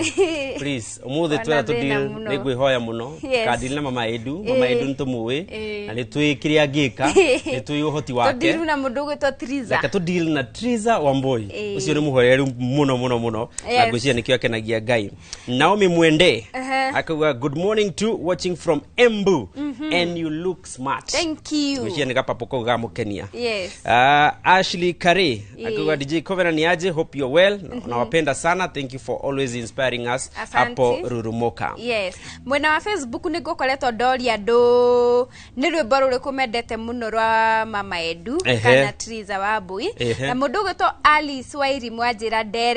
Please. Umuthi twera to deal nigwihoya muno. Kadili na Mama Edu. Mama Edu ntumuwe. Na nitwikiria ngika. Nitwi uhoti wake. To deal na mundu to Triza. Laka to deal na Triza wa Mbui. Ucio ni muhoreru muno. Na gwĩciria nikio akenagia Ngai. Naomi Mwende akauga good morning to watching from Embu and you look smart. Thank you. Gwĩciria nikapapoko gamukenia. Yes. Ashley Kare akauga DJ Covenant ni aje, hope you're well. Nawapenda sana, thank you for always inspiring us. Hapo Rurumoka. Yes. Mwena wa Facebook nigukoretwo ndoria ndo ni rwimbo ruriku mendete muno rwa Mama Edu kana Triza wa Mbui. Na mundu gwitwo Alice Wairi Mwanjira nderereka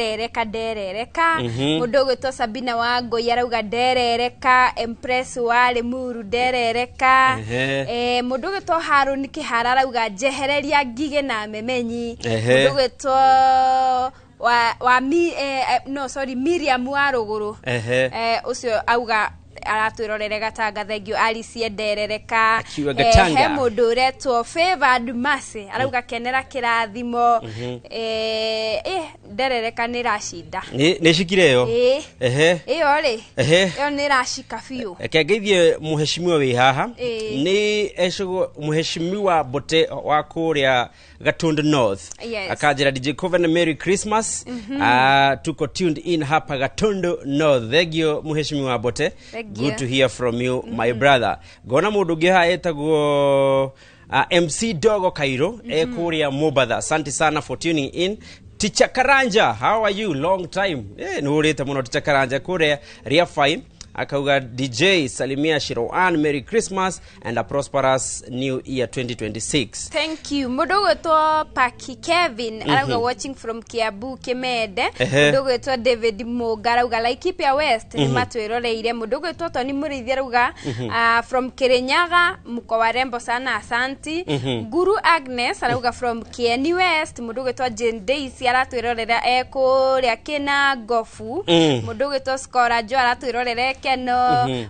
mundu gwitwo Sabina wa Ngoi arauga nderereka, Empress wa Limuru nderereka, mundu gwitwo Harun Kihara arauga njehereria ngige na memenyi, mundu gwitwo Miriam wa Ruguru ucio auga aratwirorere Gatanga thengio Alice nderereka. He mundu uretwo Favored Mercy arauga kenera kirathimo nderereka ni rashinda ni shikire yo iyo ri yo ni rashika biu kengeithie muheshimiwa wi haha ni muheshimiwa Bote wa kuria Gatundu North. Akajira DJ Covenant Merry Christmas. Tuko tuned in hapa Gatundu North. Thegio muheshimiwa Bote. Good to hear from you, my brother. Gona mundu giha etagwo MC Dogo Kairo kuria Mobadha. Asante sana for tuning in. Teacher Karanja, how are you? Long time. Nurita muno Teacher Karanja kuria Ria Fine. Akauga DJ Salimia Shirowan, Merry Christmas and a prosperous new year 2026. Thank you. Mudogo to Paki Kevin arauga watching from Kiabu Kemede. Mudogo to David Moga arauga Laikipia West ni matwiroreire. Mudogo to Tony Murithi arauga from Kirinyaga mko warembo sana asanti. Guru Agnes arauga from Kieni West. Mudogo to Jane Daisy aratwirorera eko ria kina gofu. Mudogo to Skora Jo aratwirorera Keno